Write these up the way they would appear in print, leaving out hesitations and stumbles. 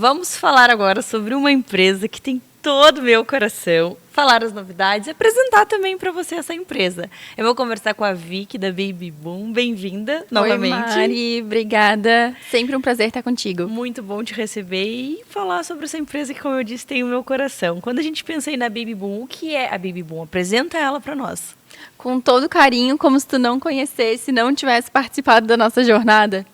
Vamos falar agora sobre uma empresa que tem todo o meu coração, falar as novidades e apresentar também para você essa empresa. Eu vou conversar com a Vicky da Baby Boom. Bem-vinda novamente. Oi, Mari, obrigada. Sempre um prazer estar contigo. Muito bom te receber e falar sobre essa empresa que, como eu disse, tem o meu coração. Quando a gente pensa aí na Baby Boom, o que é a Baby Boom? Apresenta ela para nós. Com todo carinho, como se tu não conhecesse, não tivesse participado da nossa jornada.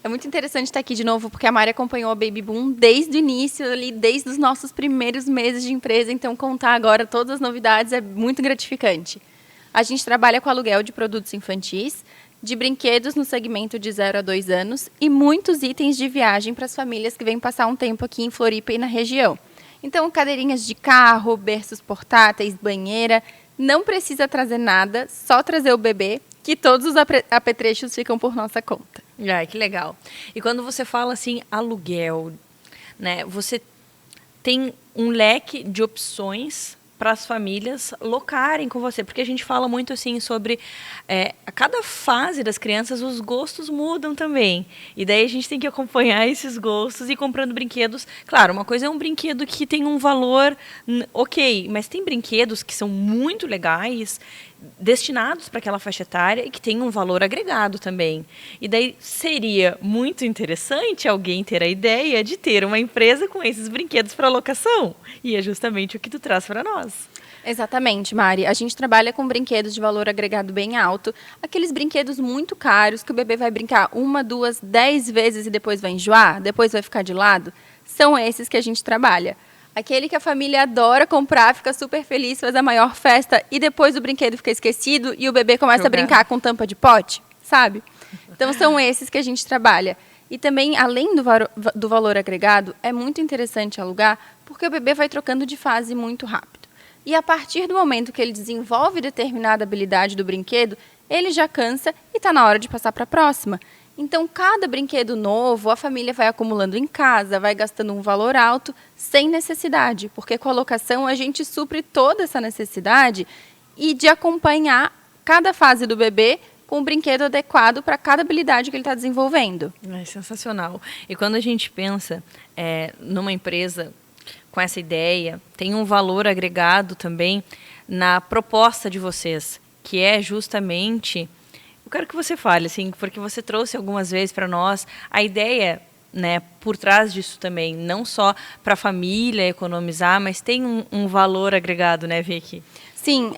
É muito interessante estar aqui de novo, porque a Mari acompanhou a Baby Boom desde o início, ali, desde os nossos primeiros meses de empresa. Então, contar agora todas as novidades é muito gratificante. A gente trabalha com aluguel de produtos infantis, de brinquedos no segmento de 0 a 2 anos e muitos itens de viagem para as famílias que vêm passar um tempo aqui em Floripa e na região. Então, cadeirinhas de carro, berços portáteis, banheira. Não precisa trazer nada, só trazer o bebê, que todos os apetrechos ficam por nossa conta. Ai, que legal. E quando você fala assim, aluguel, né? Você tem um leque de opções para as famílias locarem com você, porque a gente fala muito assim sobre a cada fase das crianças os gostos mudam também, e daí a gente tem que acompanhar esses gostos e ir comprando brinquedos. Claro, uma coisa é um brinquedo que tem um valor ok, mas tem brinquedos que são muito legais, destinados para aquela faixa etária e que tem um valor agregado também. E daí seria muito interessante alguém ter a ideia de ter uma empresa com esses brinquedos para locação. E é justamente o que tu traz para nós. Exatamente, Mari. A gente trabalha com brinquedos de valor agregado bem alto, aqueles brinquedos muito caros que o bebê vai brincar 1, 2, 10 vezes e depois vai enjoar, depois vai ficar de lado. São esses que a gente trabalha. Aquele que a família adora comprar, fica super feliz, faz a maior festa e depois o brinquedo fica esquecido e o bebê começa a brincar com tampa de pote, sabe? Então, são esses que a gente trabalha. E também, além do valor agregado, é muito interessante alugar porque o bebê vai trocando de fase muito rápido. E a partir do momento que ele desenvolve determinada habilidade do brinquedo, ele já cansa e está na hora de passar para a próxima. Então, cada brinquedo novo, a família vai acumulando em casa, vai gastando um valor alto, sem necessidade, porque com a locação a gente supre toda essa necessidade e de acompanhar cada fase do bebê com um brinquedo adequado para cada habilidade que ele está desenvolvendo. É sensacional. E quando a gente pensa numa empresa com essa ideia, tem um valor agregado também na proposta de vocês, que é justamente... Eu quero que você fale, assim, porque você trouxe algumas vezes para nós a ideia, né, por trás disso também, não só para a família economizar, mas tem um valor agregado, né, Vicky? Sim,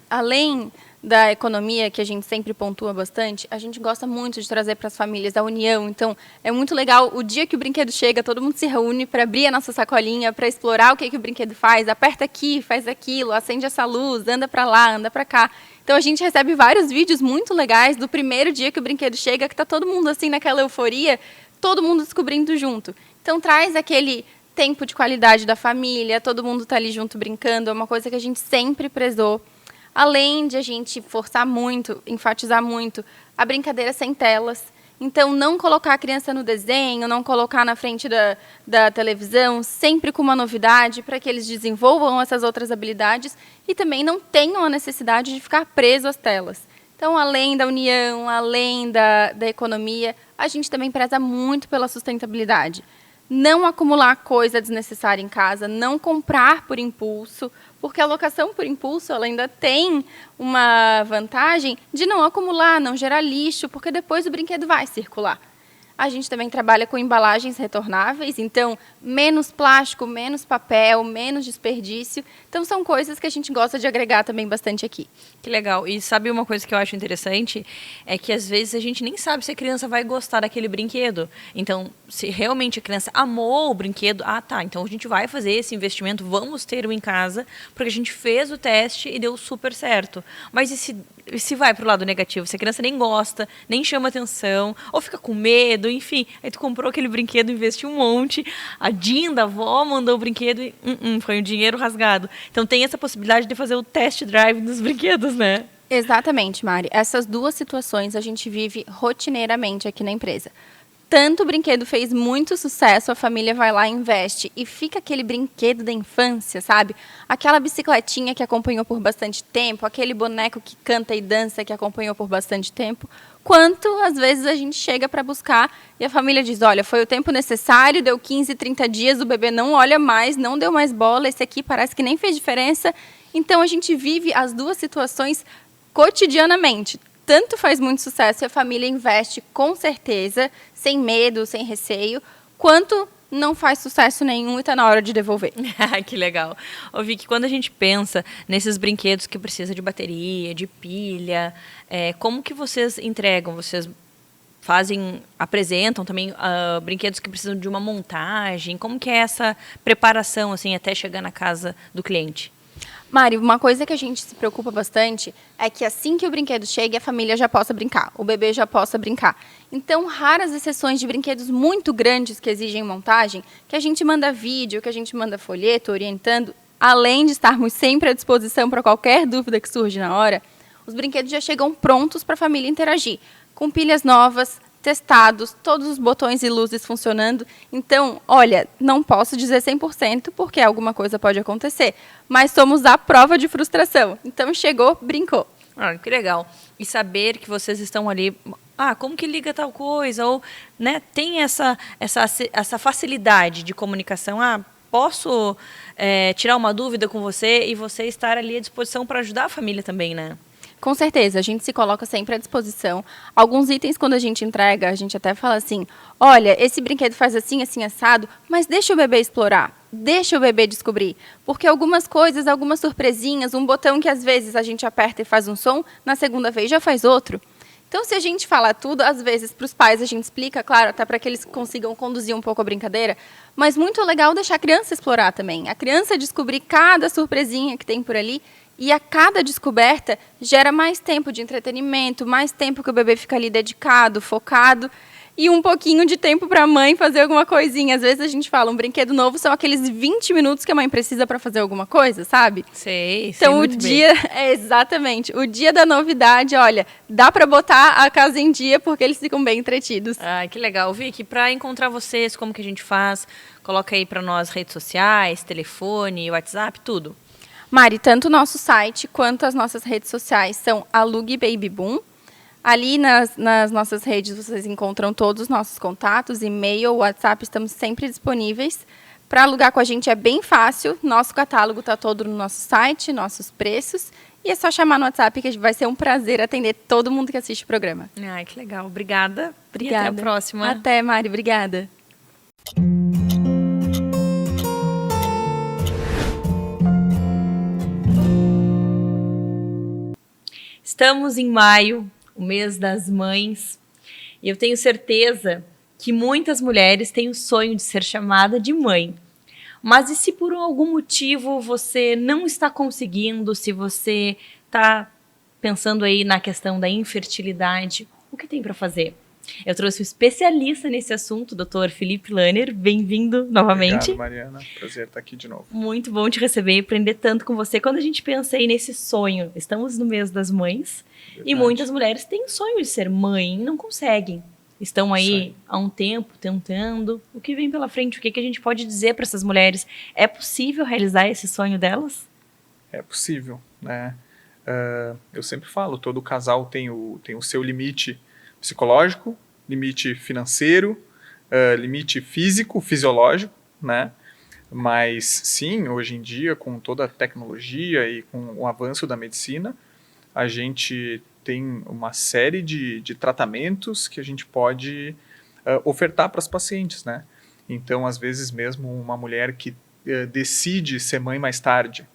além da economia, que a gente sempre pontua bastante, a gente gosta muito de trazer para as famílias a união. Então, é muito legal o dia que o brinquedo chega, todo mundo se reúne para abrir a nossa sacolinha, para explorar o que o brinquedo faz, aperta aqui, faz aquilo, acende essa luz, anda para lá, anda para cá. Então, a gente recebe vários vídeos muito legais do primeiro dia que o brinquedo chega, que está todo mundo assim naquela euforia, todo mundo descobrindo junto. Então, traz aquele tempo de qualidade da família, todo mundo está ali junto brincando, é uma coisa que a gente sempre prezou. Além de a gente forçar muito, enfatizar muito, a brincadeira sem telas. Então, não colocar a criança no desenho, não colocar na frente da televisão, sempre com uma novidade, para que eles desenvolvam essas outras habilidades e também não tenham a necessidade de ficar preso às telas. Então, além da união, além da economia, a gente também preza muito pela sustentabilidade. Não acumular coisa desnecessária em casa, não comprar por impulso, porque a locação por impulso ela ainda tem uma vantagem de não acumular, não gerar lixo, porque depois o brinquedo vai circular. A gente também trabalha com embalagens retornáveis, então menos plástico, menos papel, menos desperdício. Então são coisas que a gente gosta de agregar também bastante aqui. Que legal. E sabe uma coisa que eu acho interessante? É que às vezes a gente nem sabe se a criança vai gostar daquele brinquedo. Então, se realmente a criança amou o brinquedo, tá, então a gente vai fazer esse investimento, vamos ter um em casa, porque a gente fez o teste e deu super certo. Mas e se vai para o lado negativo? Se a criança nem gosta, nem chama atenção, ou fica com medo, enfim. Aí tu comprou aquele brinquedo, investiu um monte, a Dinda, a avó, mandou o brinquedo e foi um dinheiro rasgado. Então tem essa possibilidade de fazer o test drive dos brinquedos, né? Exatamente, Mari. Essas duas situações a gente vive rotineiramente aqui na empresa. tanto o brinquedo fez muito sucesso, a família vai lá e investe. E fica aquele brinquedo da infância, sabe? Aquela bicicletinha que acompanhou por bastante tempo, aquele boneco que canta e dança que acompanhou por bastante tempo. Quanto, às vezes, a gente chega para buscar e a família diz, olha, foi o tempo necessário, deu 15, 30 dias, o bebê não olha mais, não deu mais bola, esse aqui parece que nem fez diferença. Então, a gente vive as duas situações cotidianamente. Tanto faz muito sucesso e a família investe com certeza, sem medo, sem receio, quanto não faz sucesso nenhum e está na hora de devolver. Que legal. Ô, Vicky, quando a gente pensa nesses brinquedos que precisa de bateria, de pilha, como que vocês entregam? Vocês apresentam também brinquedos que precisam de uma montagem? Como que é essa preparação assim até chegar na casa do cliente? Mari, uma coisa que a gente se preocupa bastante é que assim que o brinquedo chegue, a família já possa brincar, o bebê já possa brincar. Então, raras exceções de brinquedos muito grandes que exigem montagem, que a gente manda vídeo, que a gente manda folheto orientando, além de estarmos sempre à disposição para qualquer dúvida que surge na hora, os brinquedos já chegam prontos para a família interagir, com pilhas novas, testados, todos os botões e luzes funcionando. Então, olha, não posso dizer 100% porque alguma coisa pode acontecer, mas somos a prova de frustração. Então, chegou, brincou. Ah, que legal. E saber que vocês estão ali, como que liga tal coisa? Ou, né, tem essa facilidade de comunicação. Posso tirar uma dúvida com você e você estar ali à disposição para ajudar a família também, né? Com certeza, a gente se coloca sempre à disposição. Alguns itens, quando a gente entrega, a gente até fala assim, olha, esse brinquedo faz assim, assim, assado, mas deixa o bebê explorar, deixa o bebê descobrir. Porque algumas coisas, algumas surpresinhas, um botão que às vezes a gente aperta e faz um som, na segunda vez já faz outro. Então, se a gente fala tudo, às vezes para os pais a gente explica, claro, até para que eles consigam conduzir um pouco a brincadeira, mas muito legal deixar a criança explorar também. A criança descobrir cada surpresinha que tem por ali. E a cada descoberta gera mais tempo de entretenimento, mais tempo que o bebê fica ali dedicado, focado, e um pouquinho de tempo para a mãe fazer alguma coisinha. Às vezes a gente fala, um brinquedo novo são aqueles 20 minutos que a mãe precisa para fazer alguma coisa, sabe? Sei então muito o dia, exatamente, o dia da novidade, olha, dá para botar a casa em dia porque eles ficam bem entretidos. Que legal. Vicky, para encontrar vocês, como que a gente faz? Coloca aí para nós redes sociais, telefone, WhatsApp, tudo. Mari, tanto o nosso site quanto as nossas redes sociais são Alugue Baby Boom. Ali nas nossas redes vocês encontram todos os nossos contatos, e-mail, WhatsApp, estamos sempre disponíveis. Para alugar com a gente é bem fácil, nosso catálogo está todo no nosso site, nossos preços, e é só chamar no WhatsApp que vai ser um prazer atender todo mundo que assiste o programa. Que legal. Obrigada. E até a próxima. Até, Mari. Obrigada. Estamos em maio, o mês das mães, e eu tenho certeza que muitas mulheres têm o sonho de ser chamada de mãe. Mas e se por algum motivo você não está conseguindo, se você está pensando aí na questão da infertilidade, o que tem para fazer? Eu trouxe um especialista nesse assunto, o Dr. Felipe Lanner. Bem-vindo novamente. Obrigado, Mariana. Prazer estar aqui de novo. Muito bom te receber e aprender tanto com você. Quando a gente pensa aí nesse sonho, estamos no mês das mães. Verdade. E muitas mulheres têm sonho de ser mãe e não conseguem. Estão aí há um tempo tentando. O que vem pela frente? O que a gente pode dizer para essas mulheres? É possível realizar esse sonho delas? É possível, né? Eu sempre falo, todo casal tem o seu limite psicológico, limite financeiro, limite físico, fisiológico, né? Mas sim, hoje em dia, com toda a tecnologia e com o avanço da medicina, a gente tem uma série de tratamentos que a gente pode ofertar para as pacientes, né? Então, às vezes mesmo uma mulher que decide ser mãe mais tarde,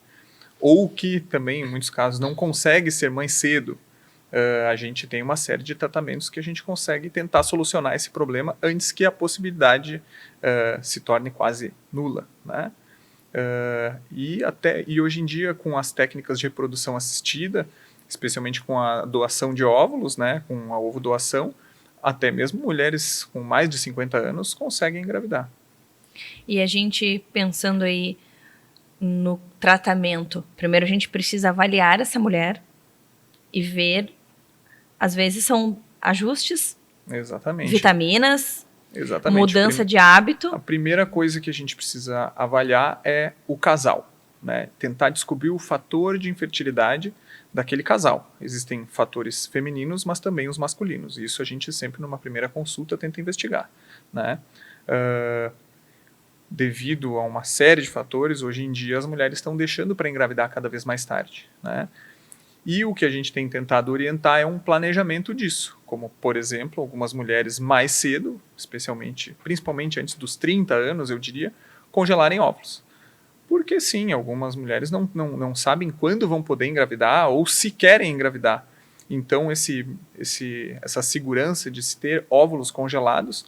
ou que também, em muitos casos, não consegue ser mãe cedo, a gente tem uma série de tratamentos que a gente consegue tentar solucionar esse problema antes que a possibilidade se torne quase nula, né? E hoje em dia, com as técnicas de reprodução assistida, especialmente com a doação de óvulos, né, com a ovodoação, até mesmo mulheres com mais de 50 anos conseguem engravidar. E a gente pensando aí no tratamento, primeiro a gente precisa avaliar essa mulher e ver, às vezes são ajustes, Exatamente. vitaminas, Exatamente. mudança de hábito. A primeira coisa que a gente precisa avaliar é o casal, né? Tentar descobrir o fator de infertilidade daquele casal. Existem fatores femininos, mas também os masculinos. E isso a gente sempre, numa primeira consulta, tenta investigar, né? Devido a uma série de fatores, hoje em dia as mulheres estão deixando para engravidar cada vez mais tarde, né? E o que a gente tem tentado orientar é um planejamento disso, como, por exemplo, algumas mulheres mais cedo, principalmente antes dos 30 anos, eu diria, congelarem óvulos. Porque sim, algumas mulheres não sabem quando vão poder engravidar ou se querem engravidar. Então, essa segurança de se ter óvulos congelados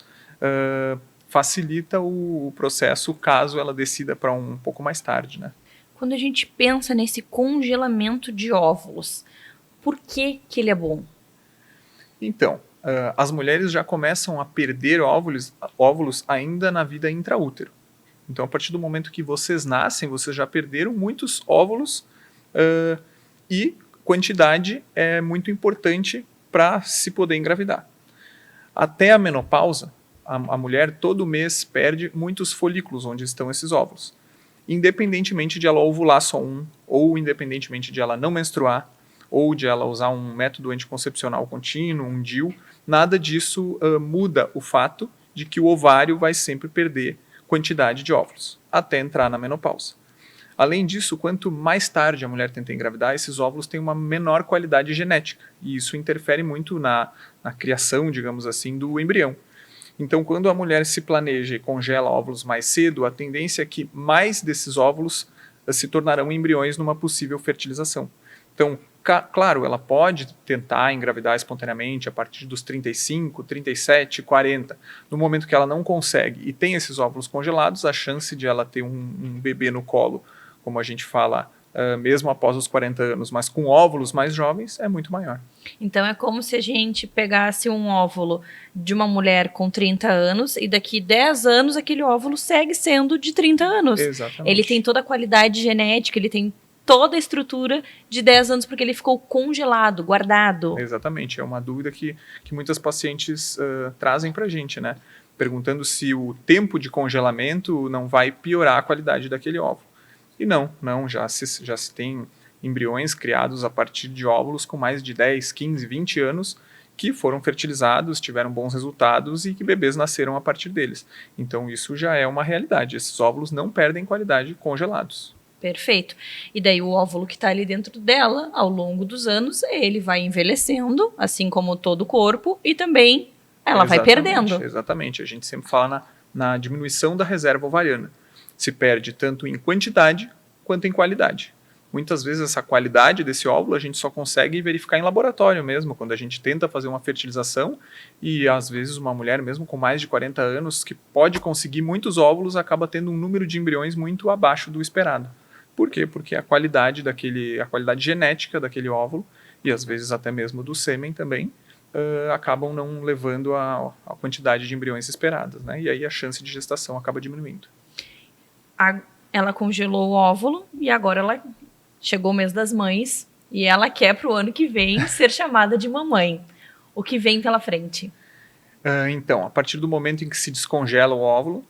facilita o processo caso ela decida para um pouco mais tarde, né? Quando a gente pensa nesse congelamento de óvulos, por que ele é bom? Então, as mulheres já começam a perder óvulos ainda na vida intraútero. Então, a partir do momento que vocês nascem, vocês já perderam muitos óvulos e quantidade é muito importante para se poder engravidar. Até a menopausa, a mulher todo mês perde muitos folículos onde estão esses óvulos. Independentemente de ela ovular só um, ou independentemente de ela não menstruar, ou de ela usar um método anticoncepcional contínuo, um DIU, nada disso muda o fato de que o ovário vai sempre perder quantidade de óvulos, até entrar na menopausa. Além disso, quanto mais tarde a mulher tenta engravidar, esses óvulos têm uma menor qualidade genética, e isso interfere muito na criação, digamos assim, do embrião. Então, quando a mulher se planeja e congela óvulos mais cedo, a tendência é que mais desses óvulos se tornarão embriões numa possível fertilização. Então, claro, ela pode tentar engravidar espontaneamente a partir dos 35, 37, 40. No momento que ela não consegue e tem esses óvulos congelados, a chance de ela ter um bebê no colo, como a gente fala, mesmo após os 40 anos, mas com óvulos mais jovens, é muito maior. Então é como se a gente pegasse um óvulo de uma mulher com 30 anos e daqui 10 anos aquele óvulo segue sendo de 30 anos. Exatamente. Ele tem toda a qualidade genética, ele tem toda a estrutura de 10 anos porque ele ficou congelado, guardado. Exatamente, é uma dúvida que muitas pacientes trazem para a gente, né? Perguntando se o tempo de congelamento não vai piorar a qualidade daquele óvulo. E não, já se tem embriões criados a partir de óvulos com mais de 10, 15, 20 anos que foram fertilizados, tiveram bons resultados e que bebês nasceram a partir deles. Então isso já é uma realidade, esses óvulos não perdem qualidade congelados. Perfeito. E daí o óvulo que está ali dentro dela, ao longo dos anos, ele vai envelhecendo, assim como todo o corpo, e também ela vai perdendo. Exatamente, a gente sempre fala na diminuição da reserva ovariana. Se perde tanto em quantidade quanto em qualidade. Muitas vezes essa qualidade desse óvulo a gente só consegue verificar em laboratório mesmo, quando a gente tenta fazer uma fertilização e às vezes uma mulher mesmo com mais de 40 anos que pode conseguir muitos óvulos acaba tendo um número de embriões muito abaixo do esperado. Por quê? Porque a qualidade genética daquele óvulo e às vezes até mesmo do sêmen também acabam não levando a quantidade de embriões esperadas, né? E aí a chance de gestação acaba diminuindo. Ela congelou o óvulo e agora ela chegou o mês das mães e ela quer para o ano que vem ser chamada de mamãe. O que vem pela frente? Então, a partir do momento em que se descongela o óvulo,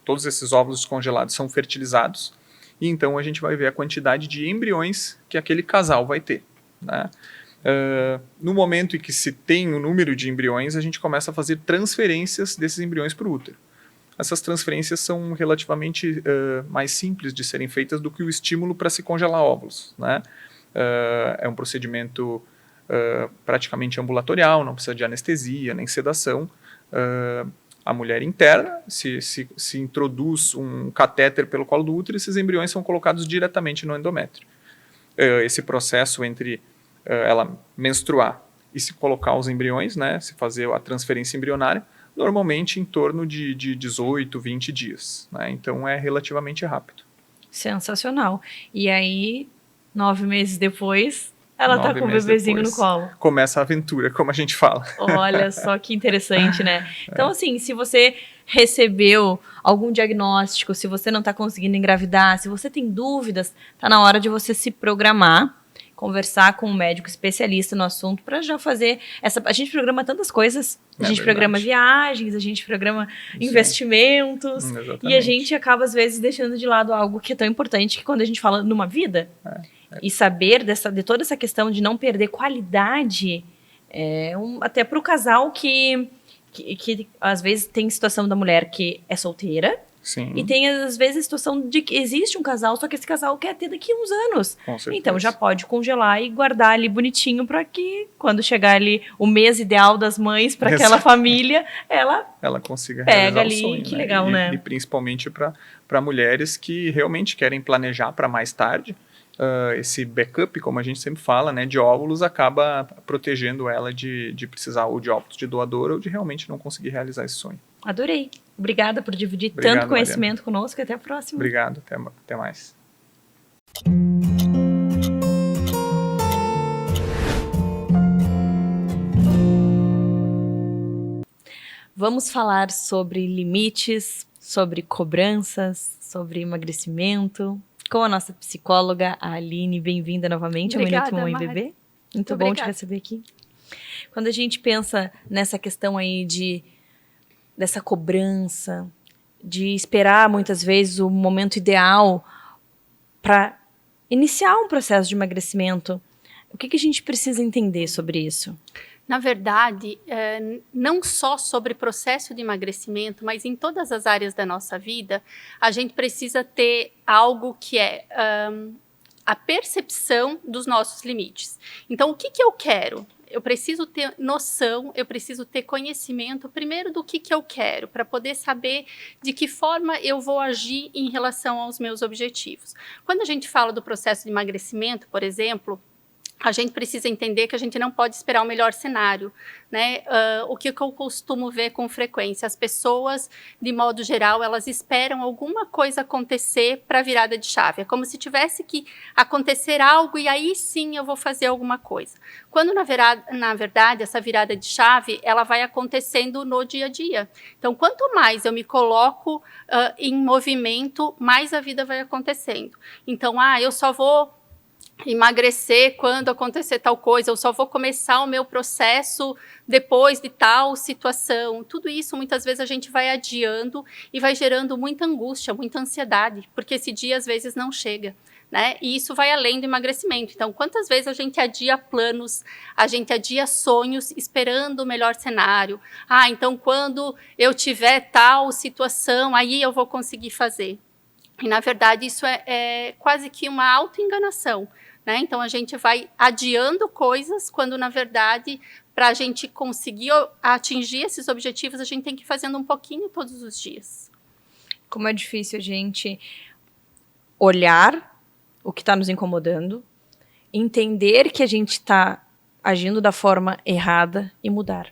todos esses óvulos descongelados são fertilizados e então a gente vai ver a quantidade de embriões que aquele casal vai ter, né? No momento em que se tem o número de embriões, a gente começa a fazer transferências desses embriões para o útero. Essas transferências são relativamente mais simples de serem feitas do que o estímulo para se congelar óvulos, né? É um procedimento praticamente ambulatorial, não precisa de anestesia nem sedação. A mulher interna, se introduz um catéter pelo colo do útero e esses embriões são colocados diretamente no endométrio. Esse processo entre ela menstruar e se colocar os embriões, né, se fazer a transferência embrionária, normalmente em torno de 18, 20 dias. Né? Então é relativamente rápido. Sensacional. E aí, 9 meses depois, ela tá com o bebezinho no colo. Começa a aventura, como a gente fala. Olha só que interessante, né? Então, assim, se você recebeu algum diagnóstico, se você não tá conseguindo engravidar, se você tem dúvidas, tá na hora de você se programar conversar com um médico especialista no assunto para já fazer essa... A gente programa tantas coisas. A gente programa viagens, a gente programa investimentos. Exatamente. E a gente acaba, às vezes, deixando de lado algo que é tão importante que quando a gente fala numa vida. E saber de toda essa questão de não perder qualidade, até para o casal que às vezes tem situação da mulher que é solteira. Sim. E tem, às vezes, a situação de que existe um casal, só que esse casal quer ter daqui a uns anos. Com certeza. Então, já pode congelar e guardar ali bonitinho para que, quando chegar ali o mês ideal das mães para aquela família, ela consiga pega realizar ali. o sonho, Que né? legal, né? E principalmente para mulheres que realmente querem planejar para mais tarde. Esse backup, como a gente sempre fala, né, de óvulos, acaba protegendo ela de precisar ou de óvulos de doador ou de realmente não conseguir realizar esse sonho. Adorei. Obrigada por dividir Obrigado, tanto conhecimento conosco e até a próxima. Obrigado, até mais. Vamos falar sobre limites, sobre cobranças, sobre emagrecimento, com a nossa psicóloga, a Aline. Bem-vinda novamente ao Minuto Mãe e Bebê. Muito bom te receber aqui. Quando a gente pensa nessa questão aí dessa cobrança, de esperar muitas vezes o momento ideal para iniciar um processo de emagrecimento, o que a gente precisa entender sobre isso? Na verdade, não só sobre processo de emagrecimento, mas em todas as áreas da nossa vida, a gente precisa ter algo que é a percepção dos nossos limites. Então, o que eu quero? Eu preciso ter noção, eu preciso ter conhecimento, primeiro, do que eu quero, para poder saber de que forma eu vou agir em relação aos meus objetivos. Quando a gente fala do processo de emagrecimento, por exemplo, a gente precisa entender que a gente não pode esperar o melhor cenário, né? O que eu costumo ver com frequência, as pessoas, de modo geral, elas esperam alguma coisa acontecer para a virada de chave. É como se tivesse que acontecer algo e aí sim eu vou fazer alguma coisa. Quando, na verdade, essa virada de chave, ela vai acontecendo no dia a dia. Então, quanto mais eu me coloco em movimento, mais a vida vai acontecendo. Então, eu só vou emagrecer quando acontecer tal coisa, eu só vou começar o meu processo depois de tal situação. Tudo isso, muitas vezes, a gente vai adiando e vai gerando muita angústia, muita ansiedade, porque esse dia, às vezes, não chega, né? E isso vai além do emagrecimento. Então, quantas vezes a gente adia planos, a gente adia sonhos, esperando o melhor cenário? Então, quando eu tiver tal situação, aí eu vou conseguir fazer. E, na verdade, isso é quase que uma autoenganação, né? Então, a gente vai adiando coisas, quando, na verdade, para a gente conseguir atingir esses objetivos, a gente tem que ir fazendo um pouquinho todos os dias. Como é difícil a gente olhar o que está nos incomodando, entender que a gente está agindo da forma errada e mudar.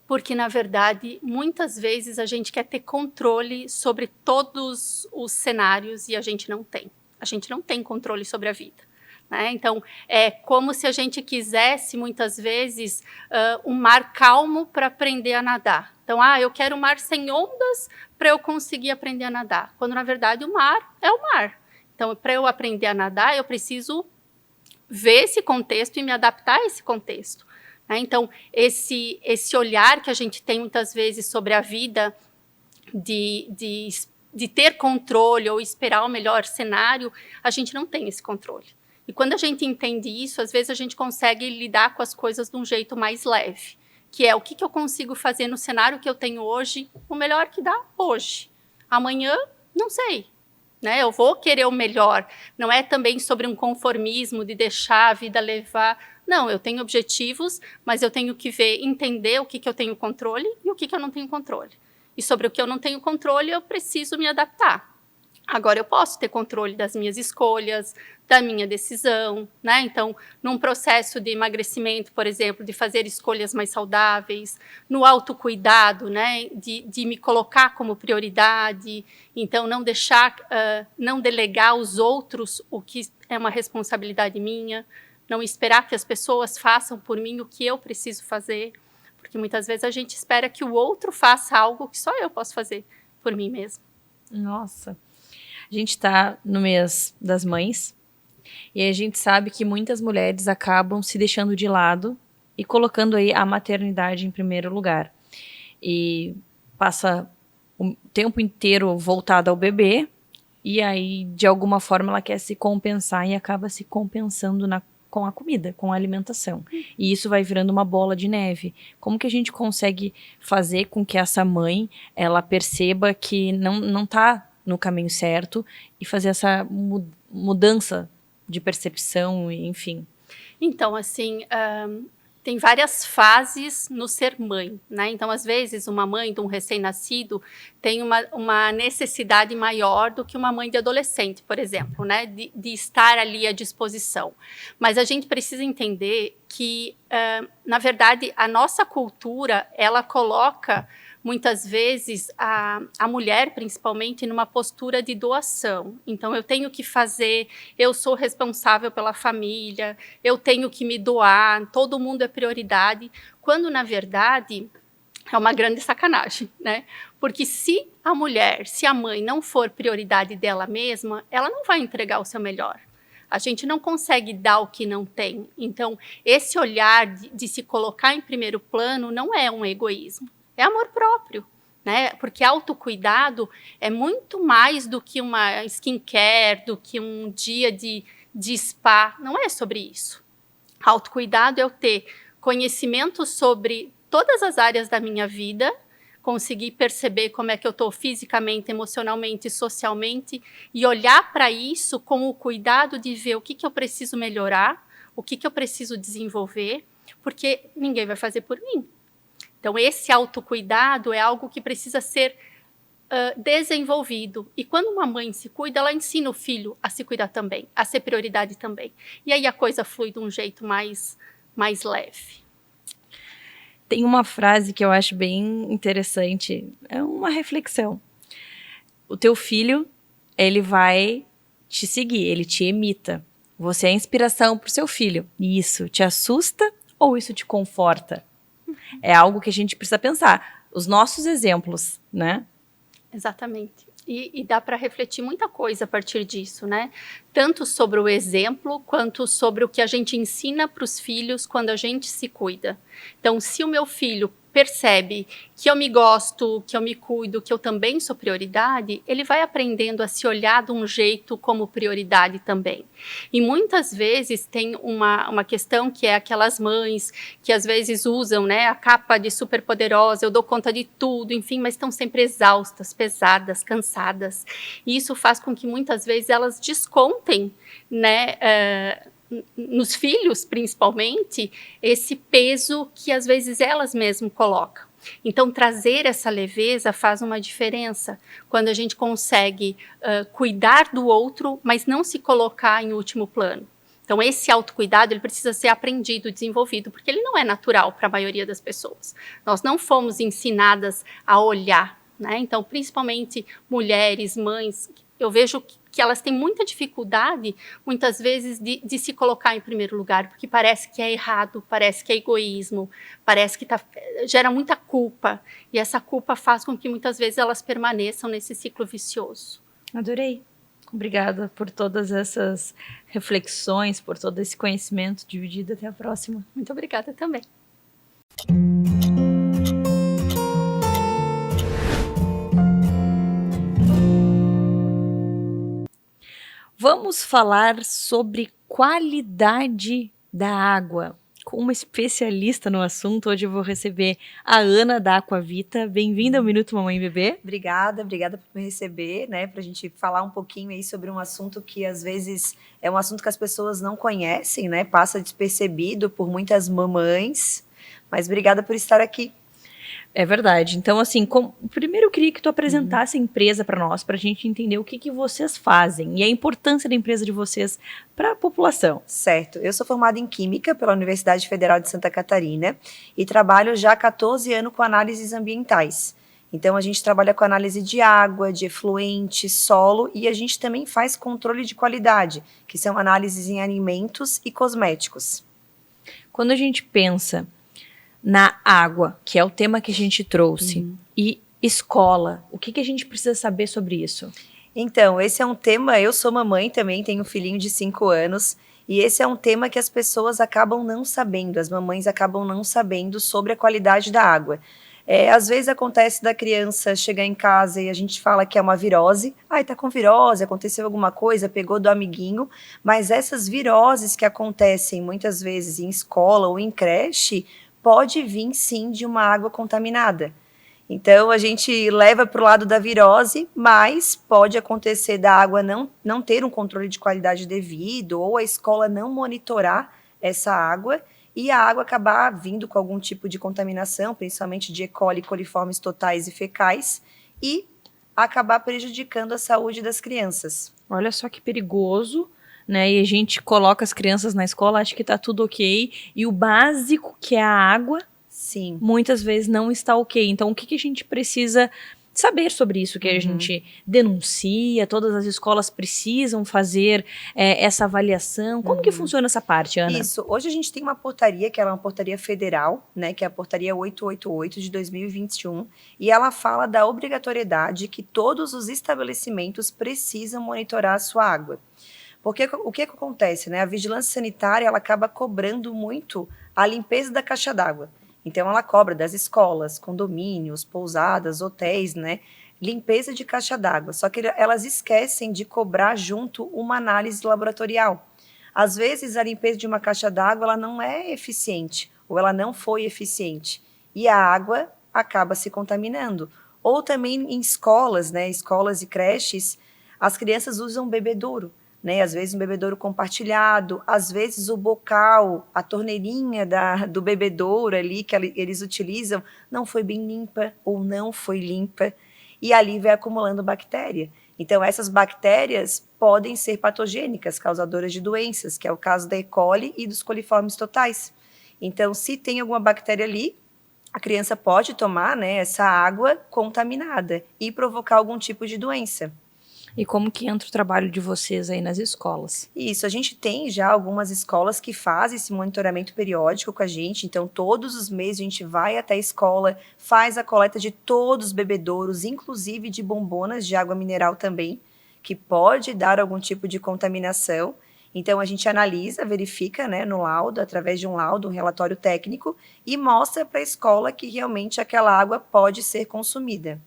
Porque, na verdade, muitas vezes a gente quer ter controle sobre todos os cenários e a gente não tem. A gente não tem controle sobre a vida, né? Então, é como se a gente quisesse, muitas vezes, um mar calmo para aprender a nadar. Então, eu quero um mar sem ondas para eu conseguir aprender a nadar. Quando, na verdade, o mar é o mar. Então, para eu aprender a nadar, eu preciso ver esse contexto e me adaptar a esse contexto. Então, esse olhar que a gente tem muitas vezes sobre a vida, de ter controle ou esperar o melhor cenário, a gente não tem esse controle. E quando a gente entende isso, às vezes a gente consegue lidar com as coisas de um jeito mais leve, que é o que eu consigo fazer no cenário que eu tenho hoje, o melhor que dá hoje. Amanhã, não sei. Né? Eu vou querer o melhor. Não é também sobre um conformismo de deixar a vida levar. Não, eu tenho objetivos, mas eu tenho que entender o que eu tenho controle e o que eu não tenho controle. E sobre o que eu não tenho controle, eu preciso me adaptar. Agora, eu posso ter controle das minhas escolhas, da minha decisão, né? Então, num processo de emagrecimento, por exemplo, de fazer escolhas mais saudáveis, no autocuidado, né? De me colocar como prioridade, então não deixar, não delegar aos outros o que é uma responsabilidade minha, não esperar que as pessoas façam por mim o que eu preciso fazer, porque muitas vezes a gente espera que o outro faça algo que só eu posso fazer por mim mesma. Nossa. A gente está no mês das mães E a gente sabe que muitas mulheres acabam se deixando de lado e colocando aí a maternidade em primeiro lugar. E passa o tempo inteiro voltada ao bebê, e aí, de alguma forma, ela quer se compensar e acaba se compensando com a comida, com a alimentação. E isso vai virando uma bola de neve. Como que a gente consegue fazer com que essa mãe, ela perceba que não tá no caminho certo e fazer essa mudança de percepção, enfim? Então, assim, tem várias fases no ser mãe, né? Então, às vezes, uma mãe de um recém-nascido tem uma necessidade maior do que uma mãe de adolescente, por exemplo, né? De estar ali à disposição. Mas a gente precisa entender que, na verdade, a nossa cultura, ela coloca muitas vezes a mulher, principalmente, numa postura de doação. Então, eu tenho que fazer, eu sou responsável pela família, eu tenho que me doar, todo mundo é prioridade, quando, na verdade, é uma grande sacanagem, né? Porque se a mãe não for prioridade dela mesma, ela não vai entregar o seu melhor. A gente não consegue dar o que não tem. Então, esse olhar de se colocar em primeiro plano não é um egoísmo. É amor próprio, né? Porque autocuidado é muito mais do que uma skincare, do que um dia de spa. Não é sobre isso. Autocuidado é eu ter conhecimento sobre todas as áreas da minha vida, conseguir perceber como é que eu estou fisicamente, emocionalmente e socialmente, e olhar para isso com o cuidado de ver o que eu preciso melhorar, o que eu preciso desenvolver, porque ninguém vai fazer por mim. Então, esse autocuidado é algo que precisa ser desenvolvido. E quando uma mãe se cuida, ela ensina o filho a se cuidar também, a ser prioridade também. E aí a coisa flui de um jeito mais leve. Tem uma frase que eu acho bem interessante, é uma reflexão. O teu filho, ele vai te seguir, ele te imita. Você é a inspiração para o seu filho. E isso te assusta ou isso te conforta? É algo que a gente precisa pensar. Os nossos exemplos, né? Exatamente. E dá para refletir muita coisa a partir disso, né? Tanto sobre o exemplo, quanto sobre o que a gente ensina para os filhos quando a gente se cuida. Então, se o meu filho percebe que eu me gosto, que eu me cuido, que eu também sou prioridade, ele vai aprendendo a se olhar de um jeito como prioridade também. E muitas vezes tem uma questão que é aquelas mães que às vezes usam, né, a capa de superpoderosa, eu dou conta de tudo, enfim, mas estão sempre exaustas, pesadas, cansadas. E isso faz com que muitas vezes elas descontem, né, nos filhos, principalmente, esse peso que às vezes elas mesmas colocam. Então, trazer essa leveza faz uma diferença quando a gente consegue cuidar do outro, mas não se colocar em último plano. Então, esse autocuidado ele precisa ser aprendido, desenvolvido, porque ele não é natural para a maioria das pessoas. Nós não fomos ensinadas a olhar, né? Então, principalmente mulheres, mães, eu vejo que elas têm muita dificuldade, muitas vezes, de se colocar em primeiro lugar, porque parece que é errado, parece que é egoísmo, parece que gera muita culpa, e essa culpa faz com que muitas vezes elas permaneçam nesse ciclo vicioso. Adorei. Obrigada por todas essas reflexões, por todo esse conhecimento dividido. Até a próxima. Muito obrigada também. Vamos falar sobre qualidade da água. Com uma especialista no assunto, hoje eu vou receber a Ana da Aquavita. Bem-vinda ao Minuto Mamãe e Bebê. Obrigada por me receber, né, pra gente falar um pouquinho aí sobre um assunto que às vezes é um assunto que as pessoas não conhecem, né, passa despercebido por muitas mamães, mas obrigada por estar aqui. É verdade. Então, assim, primeiro eu queria que tu apresentasse a empresa para nós, para a gente entender o que vocês fazem e a importância da empresa de vocês para a população. Certo. Eu sou formada em Química pela Universidade Federal de Santa Catarina e trabalho já há 14 anos com análises ambientais. Então, a gente trabalha com análise de água, de efluente, solo e a gente também faz controle de qualidade, que são análises em alimentos e cosméticos. Quando a gente pensa na água, que é o tema que a gente trouxe, e escola, o que a gente precisa saber sobre isso? Então, esse é um tema, eu sou mamãe também, tenho um filhinho de 5 anos, e esse é um tema que as pessoas acabam não sabendo, as mamães acabam não sabendo sobre a qualidade da água. Às vezes acontece da criança chegar em casa e a gente fala que é uma virose. Ai, tá com virose, aconteceu alguma coisa, pegou do amiguinho. Mas essas viroses que acontecem muitas vezes em escola ou em creche, pode vir sim de uma água contaminada. Então a gente leva para o lado da virose, mas pode acontecer da água não ter um controle de qualidade devido, ou a escola não monitorar essa água, e a água acabar vindo com algum tipo de contaminação, principalmente de E. coli, coliformes totais e fecais, e acabar prejudicando a saúde das crianças. Olha só que perigoso, né? E a gente coloca as crianças na escola, acha que tá tudo ok, e o básico, que é a água, Sim. muitas vezes não está ok. Então, o que a gente precisa saber sobre isso? Que a gente denuncia, todas as escolas precisam fazer essa avaliação. Como que funciona essa parte, Ana? Isso. Hoje a gente tem uma portaria, que ela é uma portaria federal, né, que é a portaria 888 de 2021, e ela fala da obrigatoriedade que todos os estabelecimentos precisam monitorar a sua água. Porque o que acontece, né? A vigilância sanitária, ela acaba cobrando muito a limpeza da caixa d'água. Então, ela cobra das escolas, condomínios, pousadas, hotéis, né? Limpeza de caixa d'água. Só que elas esquecem de cobrar junto uma análise laboratorial. Às vezes, a limpeza de uma caixa d'água, ela não é eficiente, ou ela não foi eficiente. E a água acaba se contaminando. Ou também em escolas, né? Escolas e creches, as crianças usam bebedouro. Né, às vezes um bebedouro compartilhado, às vezes o bocal, a torneirinha do bebedouro ali que eles utilizam não foi bem limpa ou não foi limpa, e ali vai acumulando bactéria. Então essas bactérias podem ser patogênicas, causadoras de doenças, que é o caso da E. coli e dos coliformes totais. Então, se tem alguma bactéria ali, a criança pode tomar, né, essa água contaminada e provocar algum tipo de doença. E como que entra o trabalho de vocês aí nas escolas? Isso, a gente tem já algumas escolas que fazem esse monitoramento periódico com a gente, então todos os meses a gente vai até a escola, faz a coleta de todos os bebedouros, inclusive de bombonas de água mineral também, que pode dar algum tipo de contaminação. Então a gente analisa, verifica, né, no laudo, através de um laudo, um relatório técnico, e mostra para a escola que realmente aquela água pode ser consumida.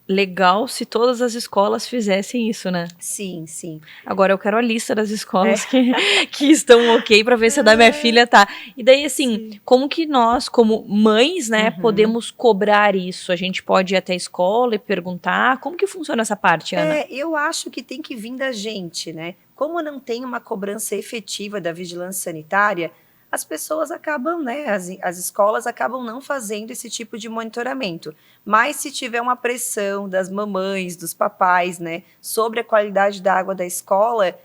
Legal se todas as escolas fizessem isso, né? Sim, sim. Agora eu quero a lista das escolas que estão ok para ver se a da minha filha tá. E daí, assim, como que nós, como mães, né, podemos cobrar isso? A gente pode ir até a escola e perguntar? Como que funciona essa parte, Ana? Eu acho que tem que vir da gente, né? Como não tem uma cobrança efetiva da vigilância sanitária, as pessoas acabam, né, as escolas acabam não fazendo esse tipo de monitoramento. Mas se tiver uma pressão das mamães, dos papais, né, sobre a qualidade da água da escola,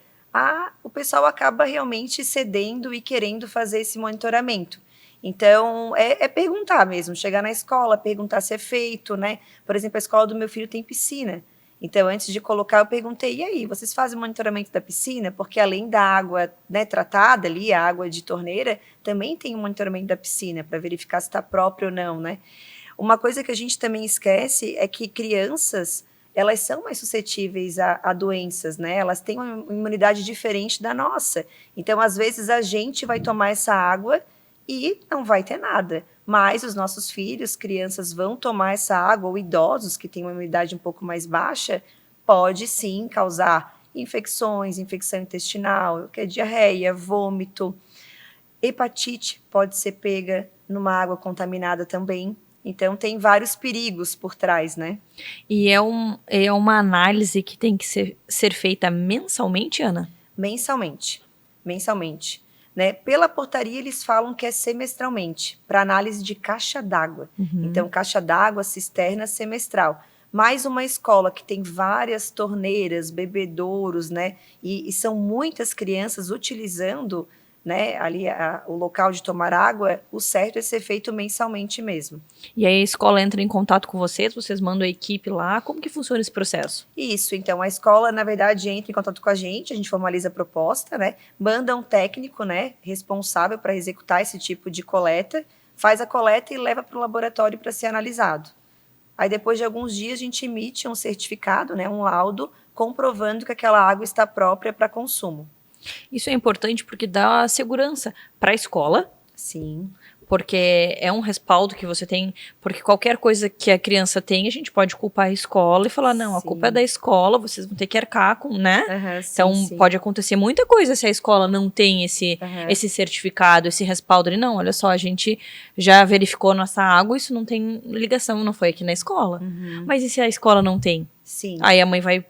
o pessoal acaba realmente cedendo e querendo fazer esse monitoramento. Então, é perguntar mesmo, chegar na escola, perguntar se é feito, né? Por exemplo, a escola do meu filho tem piscina. Então, antes de colocar, eu perguntei, e aí, vocês fazem monitoramento da piscina? Porque além da água, né, tratada ali, a água de torneira, também tem um monitoramento da piscina, para verificar se está próprio ou não, né? Uma coisa que a gente também esquece é que crianças, elas são mais suscetíveis a doenças, né? Elas têm uma imunidade diferente da nossa. Então, às vezes, a gente vai tomar essa água e não vai ter nada. Mas os nossos filhos, crianças, vão tomar essa água, ou idosos que têm uma imunidade um pouco mais baixa, pode sim causar infecções, infecção intestinal, que é diarreia, vômito. Hepatite pode ser pega numa água contaminada também. Então, tem vários perigos por trás, né? E é uma análise que tem que ser feita mensalmente, Ana? Mensalmente. Né? Pela portaria, eles falam que é semestralmente, para análise de caixa d'água. Então, caixa d'água, cisterna semestral. Mais uma escola que tem várias torneiras, bebedouros, né? E são muitas crianças utilizando, né, ali o local de tomar água, o certo é ser feito mensalmente mesmo. E aí a escola entra em contato com vocês mandam a equipe lá, como que funciona esse processo? Isso, então a escola, na verdade, entra em contato com a gente formaliza a proposta, né, manda um técnico, né, responsável para executar esse tipo de coleta, faz a coleta e leva para o laboratório para ser analisado. Aí depois de alguns dias a gente emite um certificado, né, um laudo, comprovando que aquela água está própria para consumo. Isso é importante porque dá segurança para a escola, Sim. porque é um respaldo que você tem, porque qualquer coisa que a criança tem, a gente pode culpar a escola e falar, não, a Sim. culpa é da escola, vocês vão ter que arcar com, né? Aham, sim, Então, sim. pode acontecer muita coisa se a escola não tem esse certificado, esse respaldo. E não, olha só, a gente já verificou nossa água, isso não tem ligação, não foi aqui na escola. Mas e se a escola não tem? Sim. Aí a mãe vai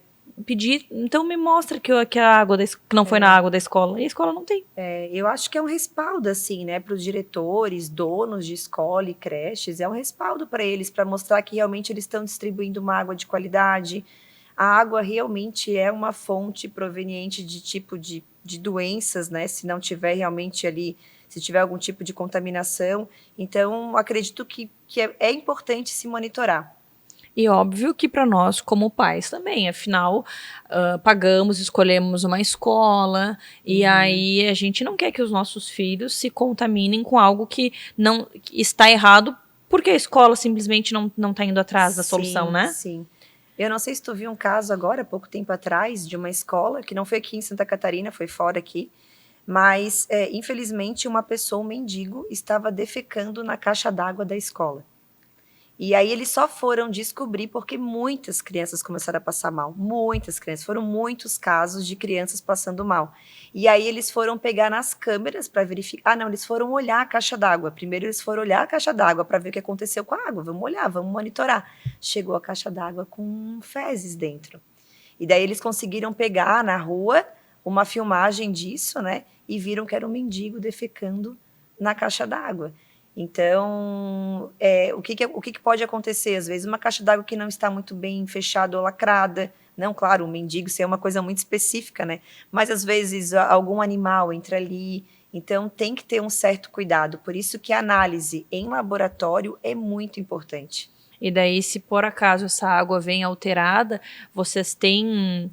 pedir, então me mostra que a água que não foi na água da escola. E a escola não tem. Eu acho que é um respaldo, assim, né, para os diretores, donos de escola e creches, é um respaldo para eles, para mostrar que realmente eles estão distribuindo uma água de qualidade. A água realmente é uma fonte proveniente de tipo de doenças, né, se não tiver realmente ali, se tiver algum tipo de contaminação. Então, acredito que é importante se monitorar. E óbvio que para nós, como pais, também. Afinal, pagamos, escolhemos uma escola, e aí a gente não quer que os nossos filhos se contaminem com algo que não que está errado, porque a escola simplesmente não está indo atrás da solução, né? Sim. Eu não sei se tu viu um caso agora, há pouco tempo atrás, de uma escola, que não foi aqui em Santa Catarina, foi fora aqui, mas, infelizmente, uma pessoa, um mendigo, estava defecando na caixa d'água da escola. E aí eles só foram descobrir porque muitas crianças começaram a passar mal. Muitas crianças. Foram muitos casos de crianças passando mal. E aí eles foram pegar nas câmeras para verificar. Ah, não, eles foram olhar a caixa d'água. Primeiro eles foram olhar a caixa d'água para ver o que aconteceu com a água. Vamos olhar, vamos monitorar. Chegou a caixa d'água com fezes dentro. E daí eles conseguiram pegar na rua uma filmagem disso, né? E viram que era um mendigo defecando na caixa d'água. Então, o que pode acontecer? Às vezes, uma caixa d'água que não está muito bem fechada ou lacrada. Não, claro, o mendigo, isso é uma coisa muito específica, né? Mas, às vezes, algum animal entra ali. Então, tem que ter um certo cuidado. Por isso que a análise em laboratório é muito importante. E daí, se por acaso essa água vem alterada, vocês têm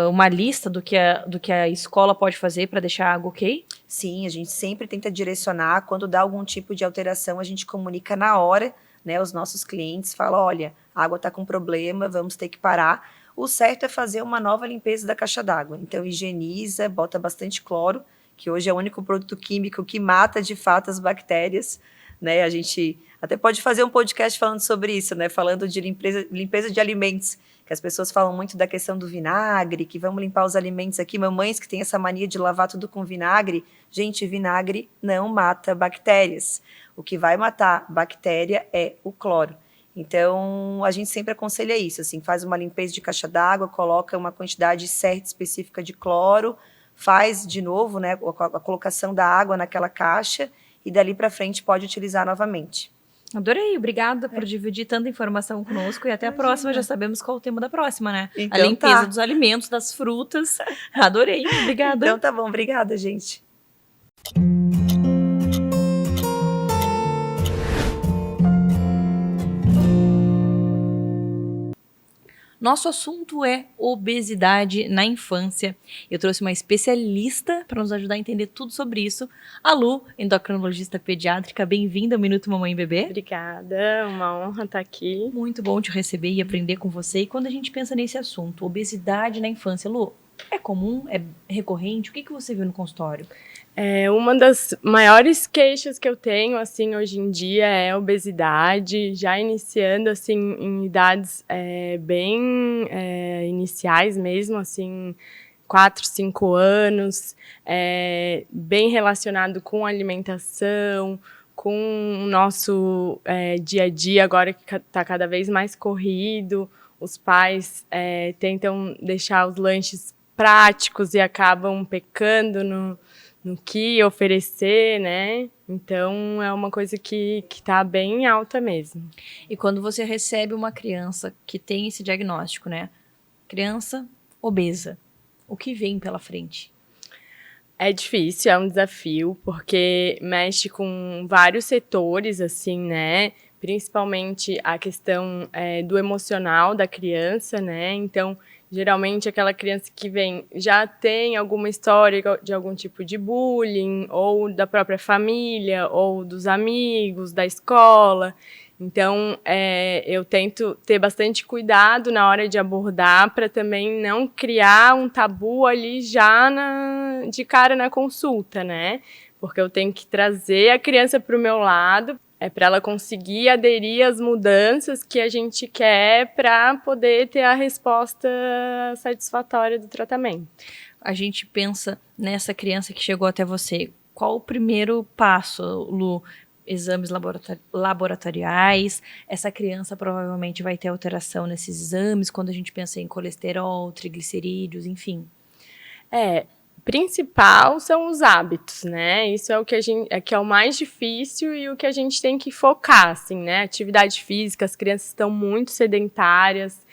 uma lista do que a escola pode fazer para deixar a água ok? Sim, a gente sempre tenta direcionar. Quando dá algum tipo de alteração, a gente comunica na hora, né? Os nossos clientes falam, olha, a água está com problema, vamos ter que parar. O certo é fazer uma nova limpeza da caixa d'água. Então, higieniza, bota bastante cloro, que hoje é o único produto químico que mata, de fato, as bactérias, né? A gente até pode fazer um podcast falando sobre isso, né? Falando de limpeza de alimentos, que as pessoas falam muito da questão do vinagre, que vamos limpar os alimentos aqui. Mamães que têm essa mania de lavar tudo com vinagre. Gente, vinagre não mata bactérias. O que vai matar bactéria é o cloro. Então, a gente sempre aconselha isso, assim, faz uma limpeza de caixa d'água, coloca uma quantidade certa específica de cloro, faz de novo, né, a colocação da água naquela caixa e dali para frente pode utilizar novamente. Adorei, obrigada por dividir tanta informação conosco e até a próxima, já sabemos qual é o tema da próxima, né? Então, a limpeza tá. dos alimentos, das frutas. Adorei, obrigada. Então tá bom, obrigada, gente. Nosso assunto é obesidade na infância. Eu trouxe uma especialista para nos ajudar a entender tudo sobre isso. A Lu, endocrinologista pediátrica. Bem-vinda ao Minuto Mamãe e Bebê. Obrigada, uma honra estar aqui. Muito bom te receber e aprender com você. E quando a gente pensa nesse assunto, obesidade na infância, Lu, é comum? É recorrente? O que você viu no consultório? Uma das maiores queixas que eu tenho, assim, hoje em dia é a obesidade, já iniciando, assim, em idades bem iniciais mesmo, assim, 4, 5 anos, bem relacionado com alimentação, com o nosso dia a dia, agora que está cada vez mais corrido. Os pais tentam deixar os lanches práticos e acabam pecando no que oferecer, né? Então, é uma coisa que tá bem alta mesmo. E quando você recebe uma criança que tem esse diagnóstico, né? Criança obesa, o que vem pela frente? É difícil, é um desafio, porque mexe com vários setores, assim, né? Principalmente a questão do emocional da criança, né? Então, geralmente, aquela criança que vem já tem alguma história de algum tipo de bullying, ou da própria família, ou dos amigos, da escola. Então, eu tento ter bastante cuidado na hora de abordar para também não criar um tabu ali já de cara na consulta, né? Porque eu tenho que trazer a criança para o meu lado, para ela conseguir aderir às mudanças que a gente quer para poder ter a resposta satisfatória do tratamento. A gente pensa nessa criança que chegou até você. Qual o primeiro passo, Lu? Exames laboratoriais, essa criança provavelmente vai ter alteração nesses exames, quando a gente pensa em colesterol, triglicerídeos, enfim. Principal são os hábitos, né? Isso é o que que é o mais difícil e o que a gente tem que focar, assim, né? Atividade física, as crianças estão muito sedentárias,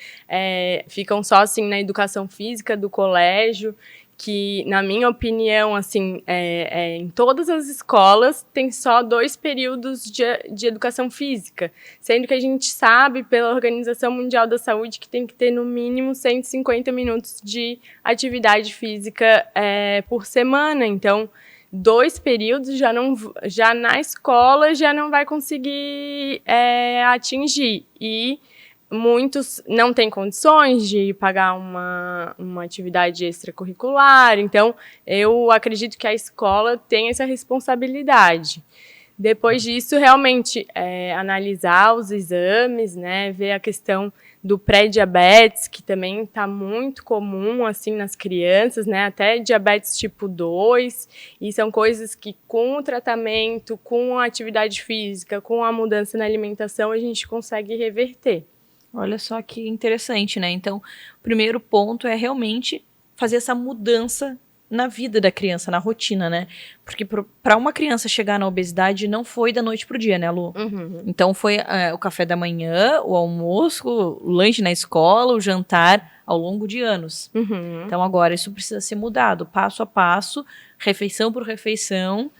ficam só, assim, na educação física do colégio, que, na minha opinião, assim, em todas as escolas tem só 2 períodos de educação física, sendo que a gente sabe, pela Organização Mundial da Saúde, que tem que ter, no mínimo, 150 minutos de atividade física por semana. Então, 2 períodos já na escola já não vai conseguir atingir. E muitos não têm condições de pagar uma atividade extracurricular, então eu acredito que a escola tem essa responsabilidade. Depois disso, realmente, analisar os exames, né, ver a questão do pré-diabetes, que também está muito comum assim nas crianças, né, até diabetes tipo 2, e são coisas que com o tratamento, com a atividade física, com a mudança na alimentação, a gente consegue reverter. Olha só que interessante, né? Então, o primeiro ponto é realmente fazer essa mudança na vida da criança, na rotina, né? Porque para uma criança chegar na obesidade não foi da noite pro dia, né, Lu? Uhum. Então foi o café da manhã, o almoço, o lanche na escola, o jantar ao longo de anos. Uhum. Então agora isso precisa ser mudado, passo a passo, refeição por refeição,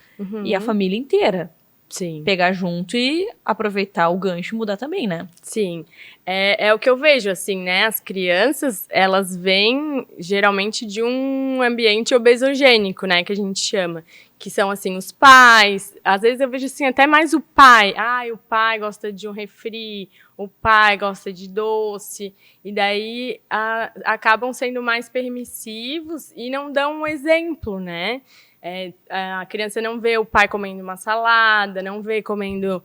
e a família inteira. Sim. Pegar junto e aproveitar o gancho e mudar também, né? Sim, é o que eu vejo, assim, né, as crianças, elas vêm geralmente de um ambiente obesogênico, né, que a gente chama, que são, assim, os pais, às vezes eu vejo, assim, até mais o pai, o pai gosta de um refri, o pai gosta de doce, e daí acabam sendo mais permissivos e não dão um exemplo, né? A criança não vê o pai comendo uma salada, não vê comendo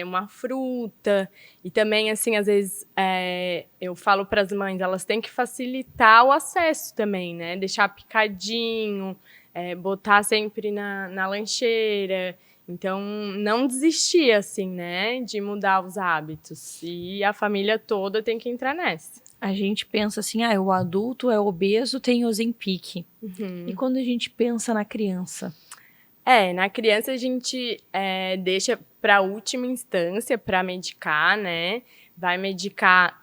uma fruta. E também, assim, às vezes, eu falo para as mães, elas têm que facilitar o acesso também, né? Deixar picadinho, botar sempre na lancheira. Então, não desistir, assim, né? De mudar os hábitos. E a família toda tem que entrar nessa. A gente pensa assim, o adulto é obeso, tem Ozempic. Uhum. E quando a gente pensa na criança? Na criança a gente deixa para a última instância para medicar, né? Vai medicar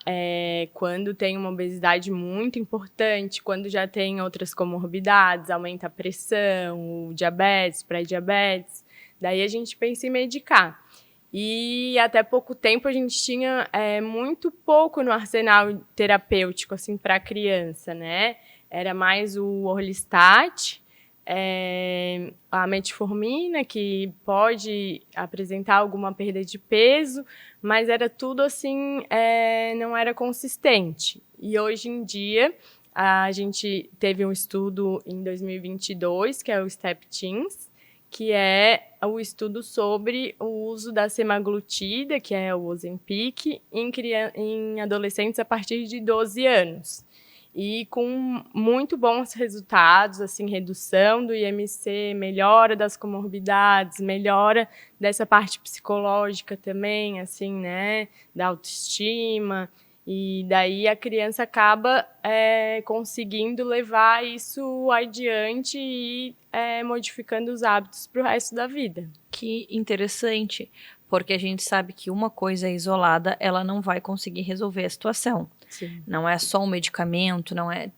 quando tem uma obesidade muito importante, quando já tem outras comorbidades, aumenta a pressão, o diabetes, pré-diabetes. Daí a gente pensa em medicar. E até pouco tempo a gente tinha muito pouco no arsenal terapêutico assim, para a criança, né? Era mais o Orlistat, a metformina, que pode apresentar alguma perda de peso, mas era tudo assim, não era consistente. E hoje em dia, a gente teve um estudo em 2022, que é o STEP-TEENS, que é o estudo sobre o uso da semaglutida, que é o Ozempic, em adolescentes a partir de 12 anos. E com muito bons resultados, assim, redução do IMC, melhora das comorbidades, melhora dessa parte psicológica também, assim, né, da autoestima. E daí a criança acaba conseguindo levar isso adiante e modificando os hábitos para o resto da vida. Que interessante, porque a gente sabe que uma coisa isolada, ela não vai conseguir resolver a situação. Sim. Não é só um medicamento,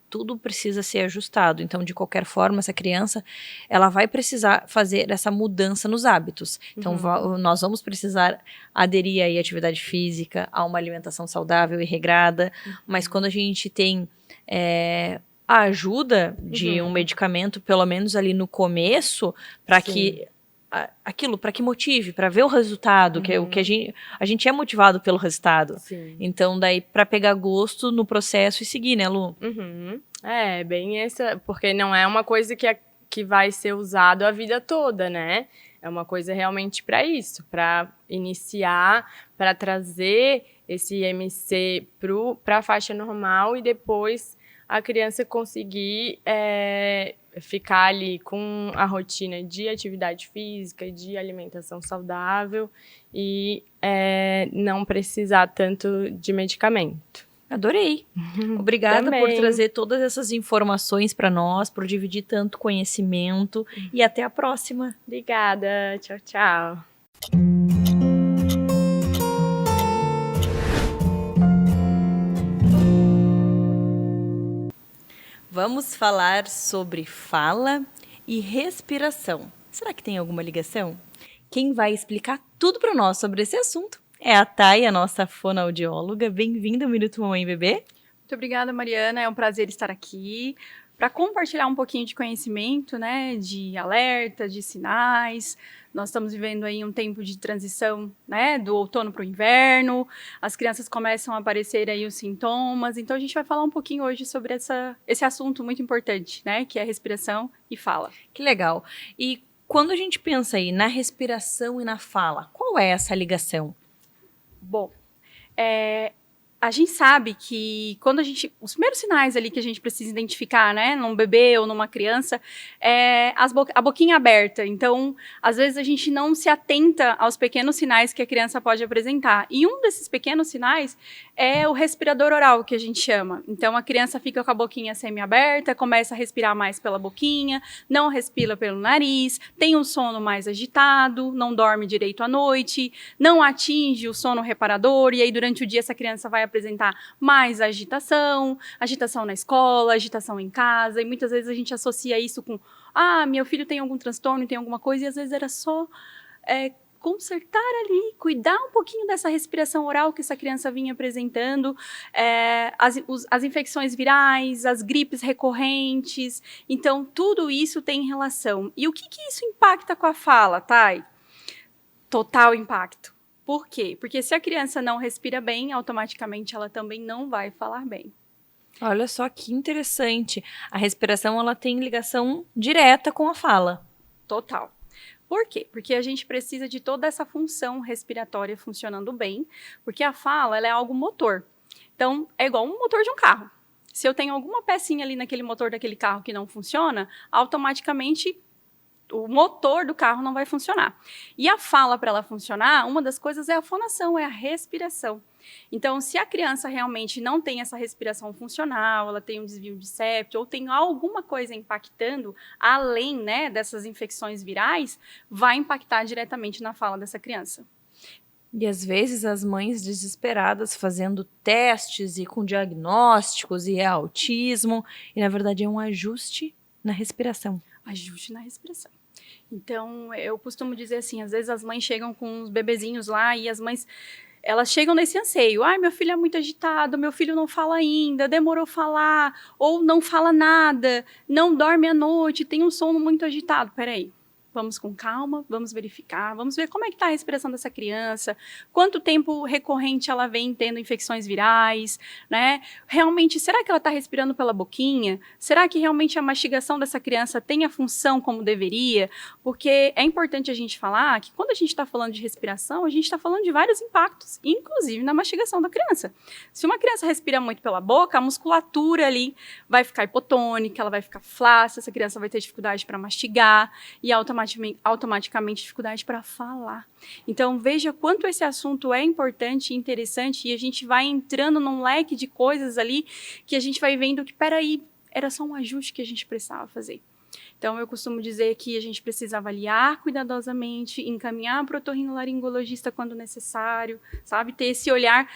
tudo precisa ser ajustado. Então, de qualquer forma, essa criança, ela vai precisar fazer essa mudança nos hábitos. Então, nós vamos precisar aderir aí à atividade física, a uma alimentação saudável e regrada. Mas quando a gente tem a ajuda de um medicamento, pelo menos ali no começo, para que aquilo, para que motive, para ver o resultado, que é o que a gente é motivado pelo resultado. Sim. Então, daí, para pegar gosto no processo e seguir, né, Lu? Uhum. É, bem essa, porque não é uma coisa que vai ser usado a vida toda, né? É uma coisa realmente para isso, para iniciar, para trazer esse MC para a faixa normal e depois a criança conseguir ficar ali com a rotina de atividade física, de alimentação saudável e não precisar tanto de medicamento. Adorei. Obrigada por Também. trazer todas essas informações para nós, por dividir tanto conhecimento e até a próxima. Obrigada. Tchau, tchau. Vamos falar sobre fala e respiração. Será que tem alguma ligação? Quem vai explicar tudo para nós sobre esse assunto é a Thay, a nossa fonoaudióloga. Bem-vinda ao Minuto Mamãe e Bebê. Muito obrigada, Mariana. É um prazer estar aqui para compartilhar um pouquinho de conhecimento, né, de alerta, de sinais. Nós estamos vivendo aí um tempo de transição, né, do outono para o inverno. As crianças começam a aparecer aí os sintomas. Então, a gente vai falar um pouquinho hoje sobre esse assunto muito importante, né, que é respiração e fala. Que legal. E quando a gente pensa aí na respiração e na fala, qual é essa ligação? Bom, a gente sabe que quando os primeiros sinais ali que a gente precisa identificar, né, num bebê ou numa criança, é a boquinha aberta. Então, às vezes a gente não se atenta aos pequenos sinais que a criança pode apresentar. E um desses pequenos sinais é o respirador oral, que a gente chama. Então, a criança fica com a boquinha semi-aberta, começa a respirar mais pela boquinha, não respira pelo nariz, tem um sono mais agitado, não dorme direito à noite, não atinge o sono reparador, e aí durante o dia essa criança vai apresentar mais agitação na escola, agitação em casa, e muitas vezes a gente associa isso com meu filho tem algum transtorno, tem alguma coisa, e às vezes era só consertar ali, cuidar um pouquinho dessa respiração oral que essa criança vinha apresentando, as infecções virais, as gripes recorrentes. Então, tudo isso tem relação. E o que isso impacta com a fala, Thay? Total impacto. Por quê? Porque se a criança não respira bem, automaticamente ela também não vai falar bem. Olha só que interessante. A respiração, ela tem ligação direta com a fala. Total. Por quê? Porque a gente precisa de toda essa função respiratória funcionando bem, porque a fala, ela é algo motor. Então, é igual um motor de um carro. Se eu tenho alguma pecinha ali naquele motor daquele carro que não funciona, automaticamente o motor do carro não vai funcionar. E a fala, para ela funcionar, uma das coisas é a fonação, é a respiração. Então, se a criança realmente não tem essa respiração funcional, ela tem um desvio de septo, ou tem alguma coisa impactando, além, né, dessas infecções virais, vai impactar diretamente na fala dessa criança. E às vezes as mães desesperadas fazendo testes e com diagnósticos, e é autismo, e na verdade é um ajuste na respiração. Ajuste na respiração. Então, eu costumo dizer assim, às vezes as mães chegam com os bebezinhos lá e as mães, elas chegam nesse anseio. Meu filho é muito agitado, meu filho não fala ainda, demorou a falar, ou não fala nada, não dorme à noite, tem um sono muito agitado. Peraí. Vamos com calma, vamos verificar, vamos ver como é que está a respiração dessa criança, quanto tempo recorrente ela vem tendo infecções virais, né? Realmente, será que ela está respirando pela boquinha? Será que realmente a mastigação dessa criança tem a função como deveria? Porque é importante a gente falar que quando a gente está falando de respiração, a gente está falando de vários impactos, inclusive na mastigação da criança. Se uma criança respira muito pela boca, a musculatura ali vai ficar hipotônica, ela vai ficar flácida, essa criança vai ter dificuldade para mastigar e automaticamente dificuldade para falar. Então, veja quanto esse assunto é importante e interessante, e a gente vai entrando num leque de coisas ali que a gente vai vendo que, peraí, era só um ajuste que a gente precisava fazer. Então, eu costumo dizer que a gente precisa avaliar cuidadosamente, encaminhar para o otorrinolaringologista quando necessário, sabe? Ter esse olhar,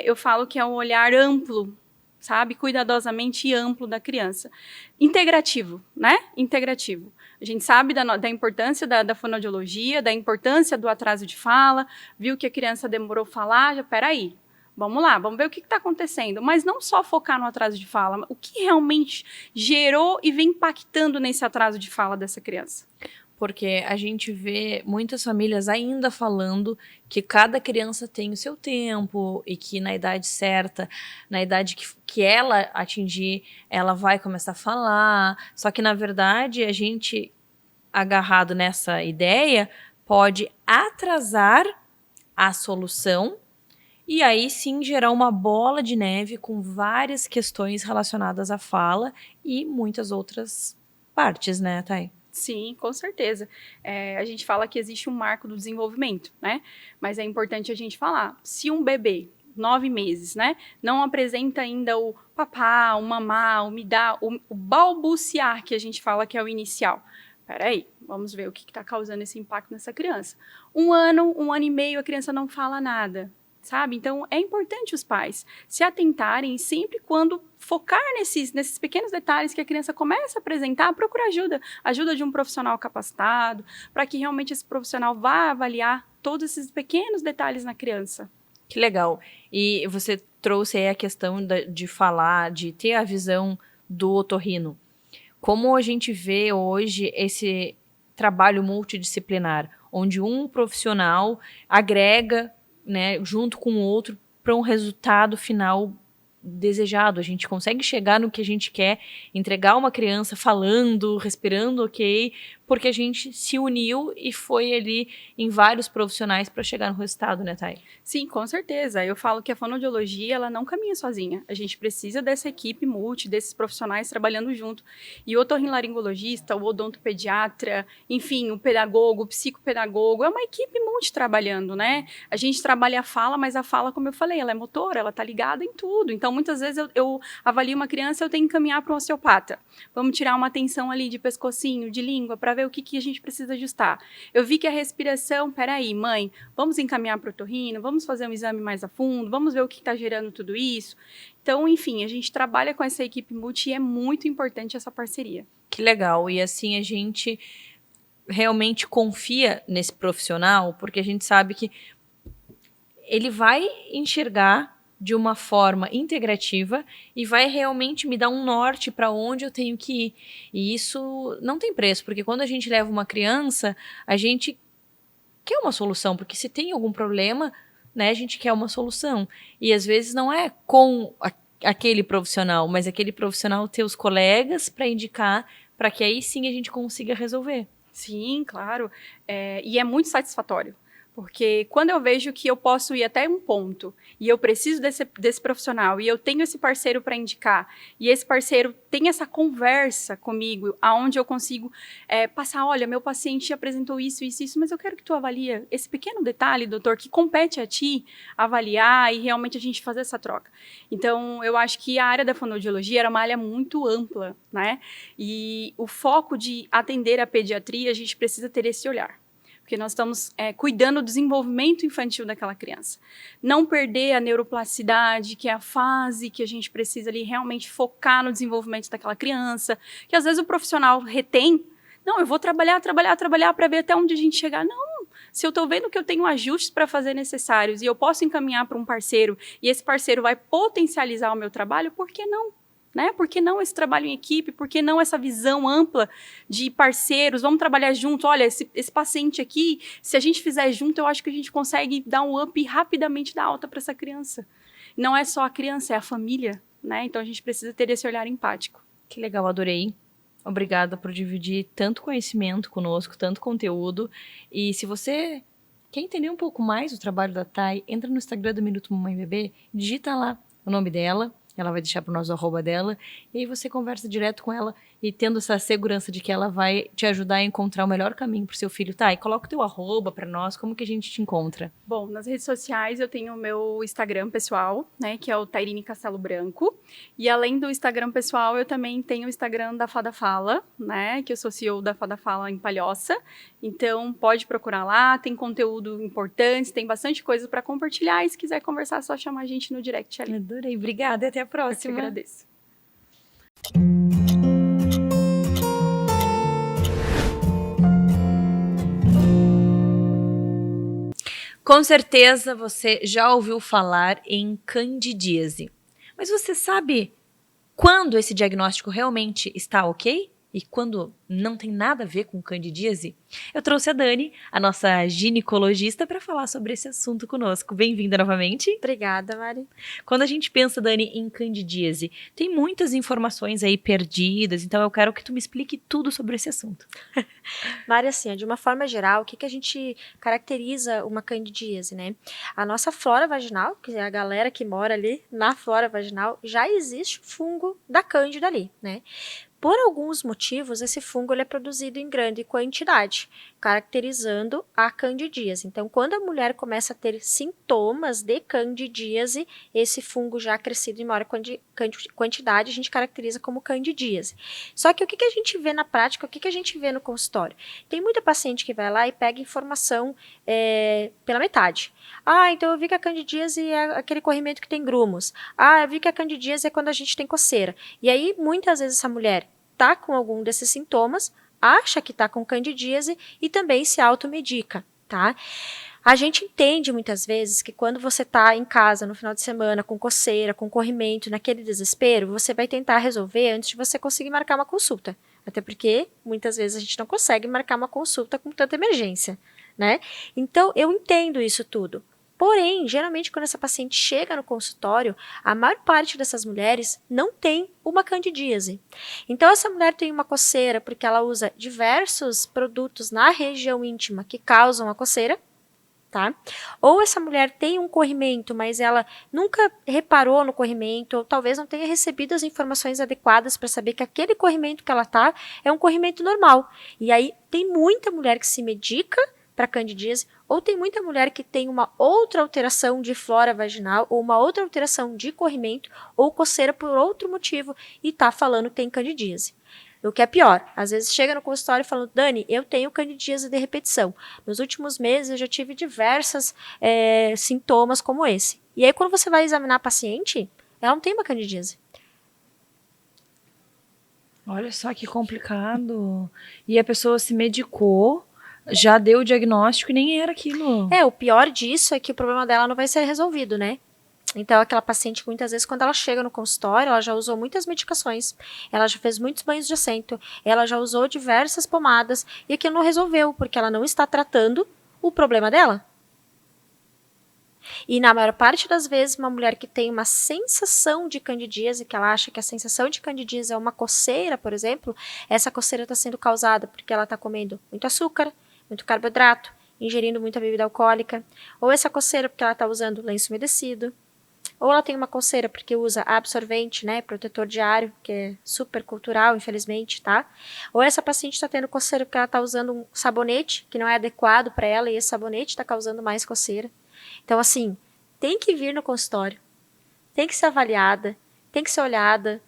eu falo que é um olhar amplo, sabe? Cuidadosamente amplo da criança. Integrativo, né? Integrativo. A gente sabe da importância da fonoaudiologia, da importância do atraso de fala, viu que a criança demorou a falar, já, peraí, vamos lá, vamos ver o que está acontecendo. Mas não só focar no atraso de fala, mas o que realmente gerou e vem impactando nesse atraso de fala dessa criança. porque a gente vê muitas famílias ainda falando que cada criança tem o seu tempo e que na idade certa, na idade que ela atingir, ela vai começar a falar. Só que, na verdade, a gente, agarrado nessa ideia, pode atrasar a solução e aí sim gerar uma bola de neve com várias questões relacionadas à fala e muitas outras partes, né, Thay? Sim, com certeza. A gente fala que existe um marco do desenvolvimento, né? Mas é importante a gente falar. Se um bebê, 9 meses, né, não apresenta ainda o papá, o mamá, o me dá, o balbuciar, que a gente fala que é o inicial. Peraí, vamos ver o que está causando esse impacto nessa criança. 1 ano, 1 ano e meio, a criança não fala nada. Sabe? Então, é importante os pais se atentarem sempre quando focar nesses pequenos detalhes que a criança começa a apresentar, procurar ajuda de um profissional capacitado, para que realmente esse profissional vá avaliar todos esses pequenos detalhes na criança. Que legal. E você trouxe aí a questão de falar, de ter a visão do otorrino. Como a gente vê hoje esse trabalho multidisciplinar, onde um profissional agrega, né, junto com o outro, para um resultado final desejado. A gente consegue chegar no que a gente quer, entregar uma criança falando, respirando ok, porque a gente se uniu e foi ali em vários profissionais para chegar no resultado, né, Thay? Sim, com certeza. Eu falo que a fonoaudiologia, ela não caminha sozinha. A gente precisa dessa equipe desses profissionais trabalhando junto. E o otorrinolaringologista, o odontopediatra, enfim, o pedagogo, o psicopedagogo, é uma equipe trabalhando, né? A gente trabalha a fala, mas a fala, como eu falei, ela é motora, ela tá ligada em tudo. Então, muitas vezes eu avalio uma criança, eu tenho que encaminhar para um osteopata. Vamos tirar uma tensão ali de pescocinho, de língua, para ver o que a gente precisa ajustar. Eu vi que a respiração, peraí, mãe, vamos encaminhar para o otorrino, vamos fazer um exame mais a fundo, vamos ver o que está gerando tudo isso. Então, enfim, a gente trabalha com essa equipe multi e é muito importante essa parceria. Que legal. E assim a gente realmente confia nesse profissional, porque a gente sabe que ele vai enxergar de uma forma integrativa e vai realmente me dar um norte para onde eu tenho que ir. E isso não tem preço, porque quando a gente leva uma criança, a gente quer uma solução, porque se tem algum problema, né, a gente quer uma solução. E às vezes não é com aquele profissional, mas aquele profissional ter os colegas para indicar, para que aí sim a gente consiga resolver. Sim, claro. E é muito satisfatório. Porque quando eu vejo que eu posso ir até um ponto e eu preciso desse profissional e eu tenho esse parceiro para indicar e esse parceiro tem essa conversa comigo, aonde eu consigo passar, olha, meu paciente apresentou isso, mas eu quero que tu avalie esse pequeno detalhe, doutor, que compete a ti avaliar e realmente a gente fazer essa troca. Então, eu acho que a área da fonoaudiologia era uma área muito ampla, né? E o foco de atender a pediatria, a gente precisa ter esse olhar. Porque nós estamos cuidando do desenvolvimento infantil daquela criança. Não perder a neuroplasticidade, que é a fase que a gente precisa ali realmente focar no desenvolvimento daquela criança, que às vezes o profissional retém. Não, eu vou trabalhar para ver até onde a gente chegar. Não, se eu estou vendo que eu tenho ajustes para fazer necessários e eu posso encaminhar para um parceiro e esse parceiro vai potencializar o meu trabalho, por que não? Né? Por que não esse trabalho em equipe? Por que não essa visão ampla de parceiros? Vamos trabalhar junto. Olha, esse paciente aqui, se a gente fizer junto, eu acho que a gente consegue dar um up e rapidamente dar alta para essa criança. Não é só a criança, é a família, né? Então a gente precisa ter esse olhar empático. Que legal, adorei. Obrigada por dividir tanto conhecimento conosco, tanto conteúdo. E se você quer entender um pouco mais do trabalho da Thay, entra no Instagram do Minuto Mamãe Bebê, digita lá o nome dela. Ela vai deixar para o nosso @ dela, e aí você conversa direto com ela e tendo essa segurança de que ela vai te ajudar a encontrar o melhor caminho para o seu filho. Tá, e coloca o teu @ para nós, como que a gente te encontra? Bom, nas redes sociais eu tenho o meu Instagram pessoal, né, que é o Tairine Castelo Branco, e além do Instagram pessoal, eu também tenho o Instagram da Fada Fala, né, que eu sou CEO da Fada Fala em Palhoça, então pode procurar lá, tem conteúdo importante, tem bastante coisa para compartilhar, e se quiser conversar, é só chamar a gente no direct ali. Adorei, obrigada e até a próxima. Eu que agradeço. Com certeza você já ouviu falar em candidíase. Mas você sabe quando esse diagnóstico realmente está ok? e quando não tem nada a ver com candidíase, eu trouxe a Dani, a nossa ginecologista, para falar sobre esse assunto conosco. Bem-vinda novamente. Obrigada, Mari. Quando a gente pensa, Dani, em candidíase, tem muitas informações aí perdidas, então eu quero que tu me explique tudo sobre esse assunto. Mari, assim, de uma forma geral, o que a gente caracteriza uma candidíase, né? A nossa flora vaginal, que é a galera que mora ali na flora vaginal, já existe o fungo da cândida ali, né? Por alguns motivos, esse fungo ele é produzido em grande quantidade, caracterizando a candidíase. Então, quando a mulher começa a ter sintomas de candidíase, esse fungo já crescido em maior quantidade, a gente caracteriza como candidíase. Só que o que a gente vê na prática, o que a gente vê no consultório? Tem muita paciente que vai lá e pega informação pela metade. Então eu vi que a candidíase é aquele corrimento que tem grumos. Eu vi que a candidíase é quando a gente tem coceira. E aí, muitas vezes, essa mulher tá com algum desses sintomas, acha que tá com candidíase e também se automedica, tá? A gente entende muitas vezes que quando você tá em casa no final de semana com coceira, com corrimento, naquele desespero, você vai tentar resolver antes de você conseguir marcar uma consulta. Até porque muitas vezes a gente não consegue marcar uma consulta com tanta emergência, né? Então eu entendo isso tudo. Porém, geralmente quando essa paciente chega no consultório, a maior parte dessas mulheres não tem uma candidíase. Então essa mulher tem uma coceira porque ela usa diversos produtos na região íntima que causam a coceira, tá? Ou essa mulher tem um corrimento, mas ela nunca reparou no corrimento, ou talvez não tenha recebido as informações adequadas para saber que aquele corrimento que ela tá é um corrimento normal. E aí tem muita mulher que se medica para candidíase, ou tem muita mulher que tem uma outra alteração de flora vaginal, ou uma outra alteração de corrimento, ou coceira por outro motivo, e tá falando que tem candidíase. O que é pior, às vezes chega no consultório falando, Dani, eu tenho candidíase de repetição. Nos últimos meses eu já tive diversos sintomas como esse. E aí quando você vai examinar a paciente, ela não tem uma candidíase. Olha só que complicado. E a pessoa se medicou, já deu o diagnóstico e nem era aquilo. O pior disso é que o problema dela não vai ser resolvido, né? Então, aquela paciente, muitas vezes, quando ela chega no consultório, ela já usou muitas medicações, ela já fez muitos banhos de assento, ela já usou diversas pomadas, e aquilo não resolveu, porque ela não está tratando o problema dela. E na maior parte das vezes, uma mulher que tem uma sensação de candidíase, que ela acha que a sensação de candidíase é uma coceira, por exemplo, essa coceira está sendo causada porque ela está comendo muito açúcar, muito carboidrato, ingerindo muita bebida alcoólica, ou essa coceira porque ela está usando lenço umedecido, ou ela tem uma coceira porque usa absorvente, né, protetor diário, que é super cultural, infelizmente, tá? Ou essa paciente está tendo coceira porque ela está usando um sabonete que não é adequado para ela e esse sabonete está causando mais coceira. Então, assim, tem que vir no consultório, tem que ser avaliada, tem que ser olhada.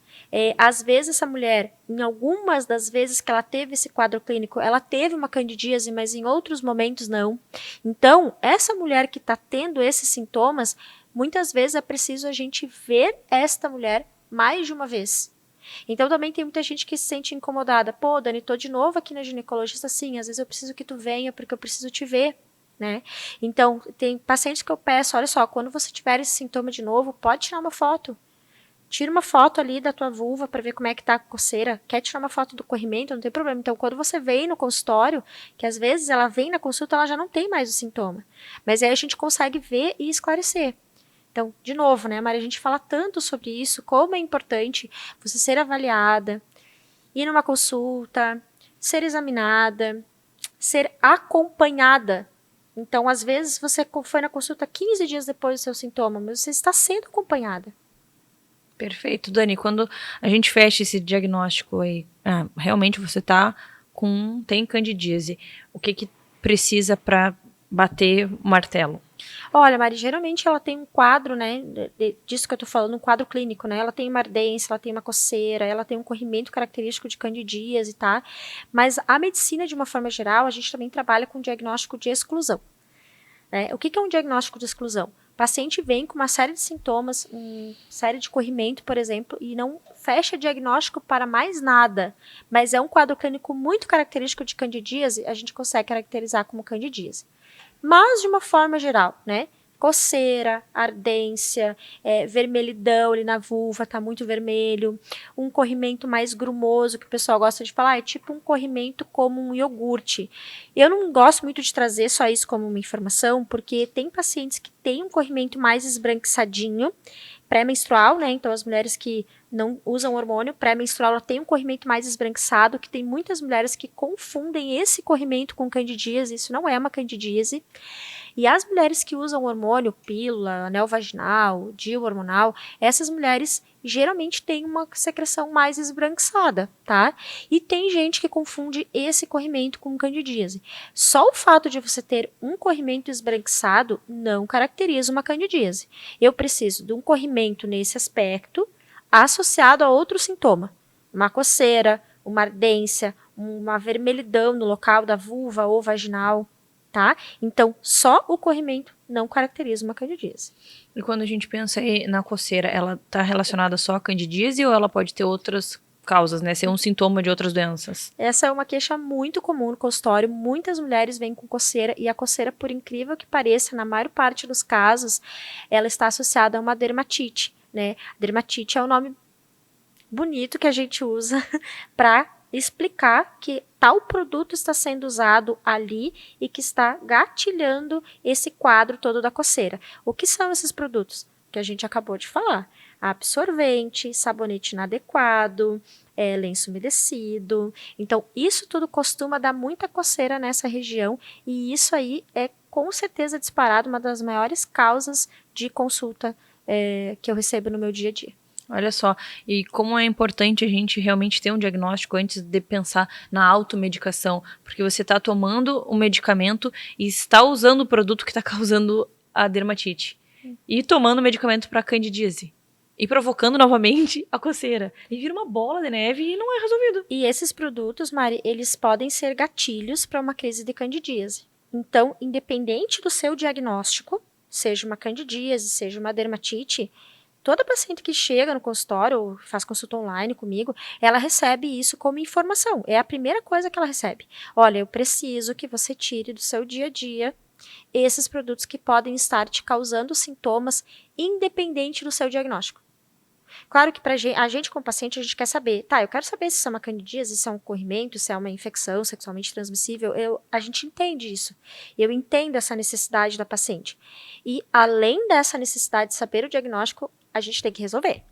Às vezes essa mulher, em algumas das vezes que ela teve esse quadro clínico, ela teve uma candidíase, mas em outros momentos não. Então, essa mulher que está tendo esses sintomas, muitas vezes é preciso a gente ver esta mulher mais de uma vez. Então também tem muita gente que se sente incomodada. Pô, Dani, tô de novo aqui na ginecologista, sim, às vezes eu preciso que tu venha porque eu preciso te ver, né? Então tem pacientes que eu peço, olha só, quando você tiver esse sintoma de novo, pode tirar uma foto. Tira uma foto ali da tua vulva para ver como é que tá a coceira. Quer tirar uma foto do corrimento? Não tem problema. Então, quando você vem no consultório, que às vezes ela vem na consulta, ela já não tem mais o sintoma. Mas aí a gente consegue ver e esclarecer. Então, de novo, né, Maria, a gente fala tanto sobre isso, como é importante você ser avaliada, ir numa consulta, ser examinada, ser acompanhada. Então, às vezes, você foi na consulta 15 dias depois do seu sintoma, mas você está sendo acompanhada. Perfeito, Dani. Quando a gente fecha esse diagnóstico aí, realmente você tem candidíase, o que precisa para bater o martelo? Olha, Mari, geralmente ela tem um quadro, né, disso que eu tô falando, um quadro clínico, né, ela tem uma ardência, ela tem uma coceira, ela tem um corrimento característico de candidíase, tá? Mas a medicina, de uma forma geral, a gente também trabalha com diagnóstico de exclusão, né? O que é um diagnóstico de exclusão? O paciente vem com uma série de sintomas, série de corrimento, por exemplo, e não fecha diagnóstico para mais nada, mas é um quadro clínico muito característico de candidíase, a gente consegue caracterizar como candidíase. Mas, de uma forma geral, né, coceira, ardência, vermelhidão ali na vulva, tá muito vermelho, um corrimento mais grumoso, que o pessoal gosta de falar, é tipo um corrimento como um iogurte. Eu não gosto muito de trazer só isso como uma informação, porque tem pacientes que têm um corrimento mais esbranquiçadinho, pré-menstrual, né? Então, as mulheres que não usam hormônio, pré-menstrual, ela tem um corrimento mais esbranquiçado, que tem muitas mulheres que confundem esse corrimento com candidíase, isso não é uma candidíase. E as mulheres que usam hormônio, pílula, anel vaginal, DIU hormonal, essas mulheres geralmente têm uma secreção mais esbranquiçada, tá? E tem gente que confunde esse corrimento com candidíase. Só o fato de você ter um corrimento esbranquiçado não caracteriza uma candidíase. Eu preciso de um corrimento nesse aspecto associado a outro sintoma. Uma coceira, uma ardência, uma vermelhidão no local da vulva ou vaginal, tá? Então, só o corrimento não caracteriza uma candidíase. E quando a gente pensa na coceira, ela está relacionada só à candidíase ou ela pode ter outras causas, né? Ser um sintoma de outras doenças? Essa é uma queixa muito comum no consultório. Muitas mulheres vêm com coceira e a coceira, por incrível que pareça, na maior parte dos casos, ela está associada a uma dermatite, né? Dermatite é o nome bonito que a gente usa para explicar que tal produto está sendo usado ali e que está gatilhando esse quadro todo da coceira. O que são esses produtos? Que a gente acabou de falar. Absorvente, sabonete inadequado, lenço umedecido. Então, isso tudo costuma dar muita coceira nessa região e isso aí é com certeza disparado uma das maiores causas de consulta que eu recebo no meu dia a dia. Olha só, e como é importante a gente realmente ter um diagnóstico antes de pensar na automedicação, porque você está tomando o medicamento e está usando o produto que está causando a dermatite, e tomando o medicamento para candidíase, e provocando novamente a coceira, e vira uma bola de neve e não é resolvido. E esses produtos, Mari, eles podem ser gatilhos para uma crise de candidíase. Então, independente do seu diagnóstico, seja uma candidíase, seja uma dermatite, toda paciente que chega no consultório ou faz consulta online comigo, ela recebe isso como informação. É a primeira coisa que ela recebe. Olha, eu preciso que você tire do seu dia a dia esses produtos que podem estar te causando sintomas independente do seu diagnóstico. Claro que para a gente como paciente, a gente quer saber, tá, eu quero saber se isso é uma candidíase, se é um corrimento, se é uma infecção sexualmente transmissível, a gente entende isso. Eu entendo essa necessidade da paciente. E além dessa necessidade de saber o diagnóstico, a gente tem que resolver.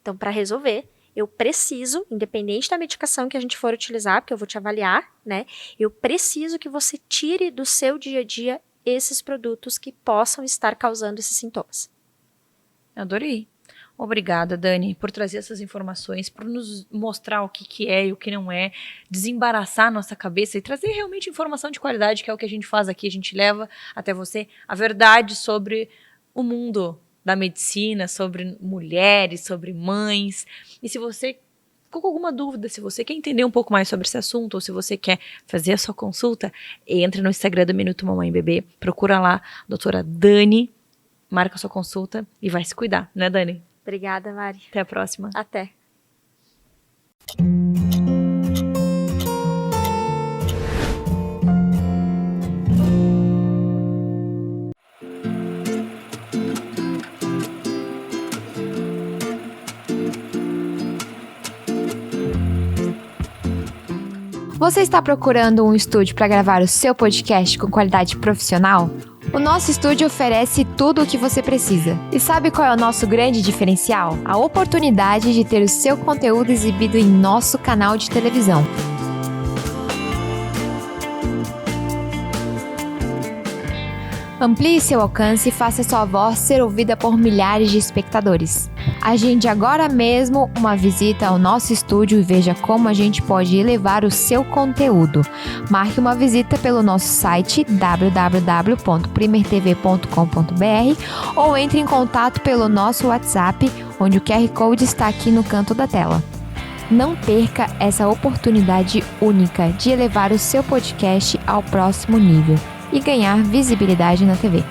Então, para resolver, eu preciso, independente da medicação que a gente for utilizar, porque eu vou te avaliar, né? Eu preciso que você tire do seu dia a dia esses produtos que possam estar causando esses sintomas. Adorei. Obrigada, Dani, por trazer essas informações, por nos mostrar o que é e o que não é, desembaraçar a nossa cabeça e trazer realmente informação de qualidade, que é o que a gente faz aqui. A gente leva até você a verdade sobre o mundo da medicina, sobre mulheres, sobre mães. E se você ficou com alguma dúvida, se você quer entender um pouco mais sobre esse assunto, ou se você quer fazer a sua consulta, entre no Instagram do Minuto Mamãe e Bebê, procura lá, doutora Dani, marca a sua consulta e vai se cuidar, né, Dani? Obrigada, Mari. Até a próxima. Até. Você está procurando um estúdio para gravar o seu podcast com qualidade profissional? O nosso estúdio oferece tudo o que você precisa. E sabe qual é o nosso grande diferencial? A oportunidade de ter o seu conteúdo exibido em nosso canal de televisão. Amplie seu alcance e faça sua voz ser ouvida por milhares de espectadores. Agende agora mesmo uma visita ao nosso estúdio e veja como a gente pode elevar o seu conteúdo. Marque uma visita pelo nosso site www.primertv.com.br ou entre em contato pelo nosso WhatsApp, onde o QR Code está aqui no canto da tela. Não perca essa oportunidade única de elevar o seu podcast ao próximo nível e ganhar visibilidade na TV.